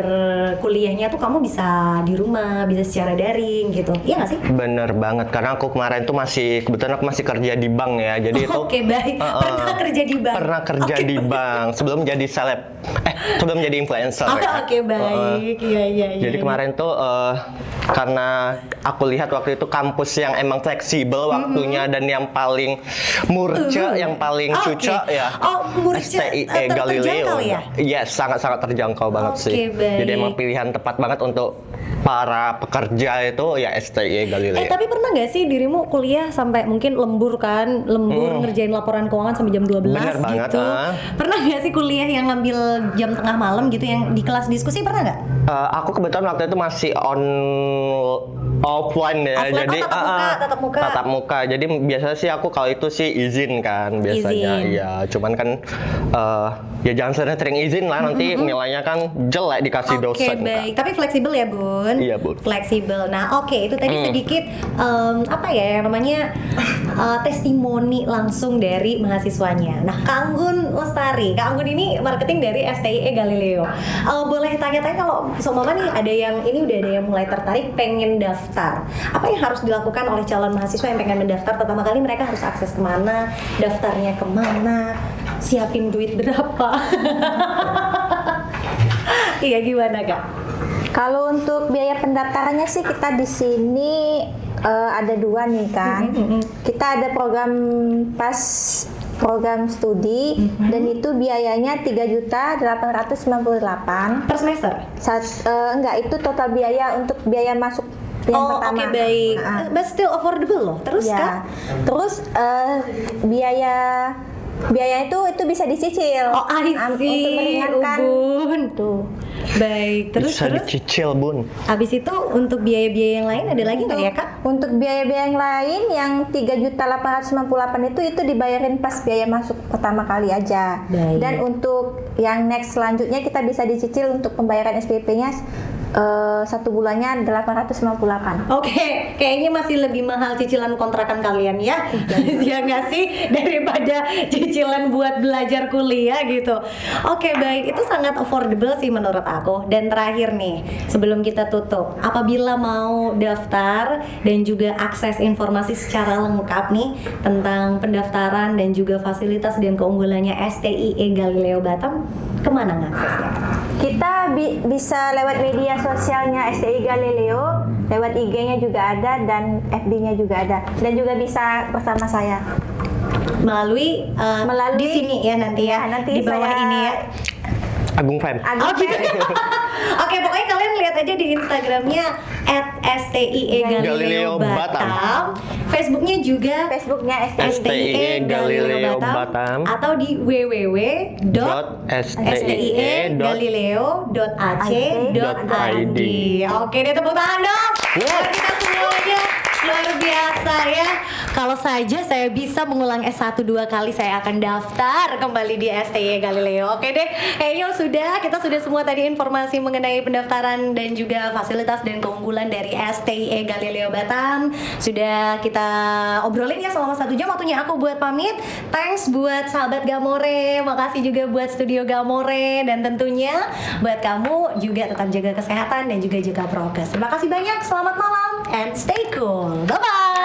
[SPEAKER 1] kuliahnya tuh kamu bisa di rumah, bisa secara daring gitu. Iya nggak sih?
[SPEAKER 4] Bener banget, karena aku kemarin tuh kebetulan aku masih kerja di bank ya. Jadi itu
[SPEAKER 1] Oke, baik. Pernah kerja di bank?
[SPEAKER 4] Pernah kerja
[SPEAKER 1] Oke.
[SPEAKER 4] di bank sebelum jadi sebelum jadi influencer
[SPEAKER 1] Oh,
[SPEAKER 4] ya.
[SPEAKER 1] oke, baik. Iya.
[SPEAKER 4] Jadi kemarin tuh karena aku lihat waktu itu kampus yang emang fleksibel waktunya dan yang paling murce, yang paling
[SPEAKER 1] Oke.
[SPEAKER 4] cocok ya.
[SPEAKER 1] Oh, murce,
[SPEAKER 4] STIE
[SPEAKER 1] terjangkau
[SPEAKER 4] Galileo.
[SPEAKER 1] ya?
[SPEAKER 4] Yes, sangat-sangat terjangkau banget
[SPEAKER 1] Oke,
[SPEAKER 4] sih.
[SPEAKER 1] baik.
[SPEAKER 4] Jadi emang pilihan tepat banget untuk para pekerja itu ya STIE Galileo.
[SPEAKER 1] Tapi pernah nggak sih dirimu kuliah sampai mungkin lembur ngerjain laporan keuangan sampai jam 12
[SPEAKER 4] Bener banget,
[SPEAKER 1] gitu. Pernah nggak sih kuliah yang ngambil jam tengah malam gitu yang di kelas diskusi, pernah nggak?
[SPEAKER 4] Aku kebetulan waktu itu masih offline ya,
[SPEAKER 1] Offline,
[SPEAKER 4] jadi
[SPEAKER 1] tatap muka.
[SPEAKER 4] tatap muka. Jadi biasanya sih aku kalau itu sih izin kan biasanya,
[SPEAKER 1] Izin.
[SPEAKER 4] iya. Cuman kan ya jangan sering izin lah, nanti nilainya kan jelek dikasih
[SPEAKER 1] Oke,
[SPEAKER 4] dosen.
[SPEAKER 1] baik. Tapi fleksibel ya, Bun?
[SPEAKER 4] Iya, Bun.
[SPEAKER 1] Fleksibel. Nah, oke, itu tadi sedikit apa ya yang namanya testimoni langsung dari mahasiswanya. Nah, Kak Anggun Lestari. Kak Anggun ini marketing dari STIE Galileo. Boleh tanya-tanya kalau seumpama nih ada yang ini udah ada yang mulai tertarik pengen daftar. Apa yang harus dilakukan oleh calon mahasiswa yang pengen mendaftar? Pertama kali mereka harus akses kemana? Daftarnya kemana? Siapin duit berapa? Iya, gimana Kak?
[SPEAKER 5] Kalau untuk biaya pendaftarannya sih kita di sini ada dua nih kan. Kita ada program studi dan itu biayanya 3.898.000
[SPEAKER 1] Per semester?
[SPEAKER 5] Enggak, itu total biaya untuk biaya masuk yang
[SPEAKER 1] Oh,
[SPEAKER 5] pertama.
[SPEAKER 1] oke, baik.
[SPEAKER 5] Nah,
[SPEAKER 1] But still affordable loh. Terus
[SPEAKER 5] ya.
[SPEAKER 1] Kak?
[SPEAKER 5] Terus biaya itu bisa dicicil.
[SPEAKER 1] Oh, I
[SPEAKER 5] Untuk
[SPEAKER 1] see,
[SPEAKER 5] meringankan.
[SPEAKER 1] Ubun.
[SPEAKER 5] Tuh.
[SPEAKER 1] Baik, terus
[SPEAKER 4] Bisa dicicil, Bun.
[SPEAKER 1] habis itu untuk biaya-biaya yang lain ada lagi nggak ya Kak?
[SPEAKER 5] Untuk biaya-biaya yang lain yang 3.898 itu dibayarin pas biaya masuk pertama kali aja.
[SPEAKER 1] Baik.
[SPEAKER 5] Dan untuk yang next selanjutnya kita bisa dicicil untuk pembayaran SPP-nya 1 bulannya 898.
[SPEAKER 1] Oke, kayaknya masih lebih mahal cicilan kontrakan kalian ya, ya nggak sih, daripada cicilan buat belajar kuliah gitu. Oke, baik, itu sangat affordable sih menurut aku. Dan terakhir nih, sebelum kita tutup, apabila mau daftar dan juga akses informasi secara lengkap nih tentang pendaftaran dan juga fasilitas dan keunggulannya STIE Galileo Batam, kemana ngaksesnya?
[SPEAKER 5] Kita bisa lewat media sosialnya STI Galileo, lewat IG-nya juga ada dan FB-nya juga ada, dan juga bisa bersama saya
[SPEAKER 1] Melalui
[SPEAKER 5] melalui
[SPEAKER 1] di sini ya nanti ya,
[SPEAKER 5] nanti
[SPEAKER 1] di bawah
[SPEAKER 5] saya-
[SPEAKER 1] ini ya.
[SPEAKER 4] Agung Fam.
[SPEAKER 1] Oh gitu. Oke, pokoknya kalian lihat aja di Instagramnya @STIE Galileo Batam. Facebooknya juga
[SPEAKER 5] Facebooknya STI
[SPEAKER 1] STIE Galileo Batam atau di www.stie.galileo.ac.id. Oke deh, tepuk tangan dong buat kita semuanya. Luar biasa ya. Kalau saja saya bisa mengulang S1 2 kali, saya akan daftar kembali di STIE Galileo. Oke deh, kayaknya kita sudah semua tadi informasi mengenai pendaftaran dan juga fasilitas dan keunggulan dari STIE Galileo Batam. Sudah kita obrolin ya selama 1 jam. Waktunya aku buat pamit. Thanks buat sahabat Gamore, makasih juga buat studio Gamore, dan tentunya buat kamu juga tetap jaga kesehatan dan juga jaga prokes. Terima kasih banyak, selamat malam and stay cool. Bye bye.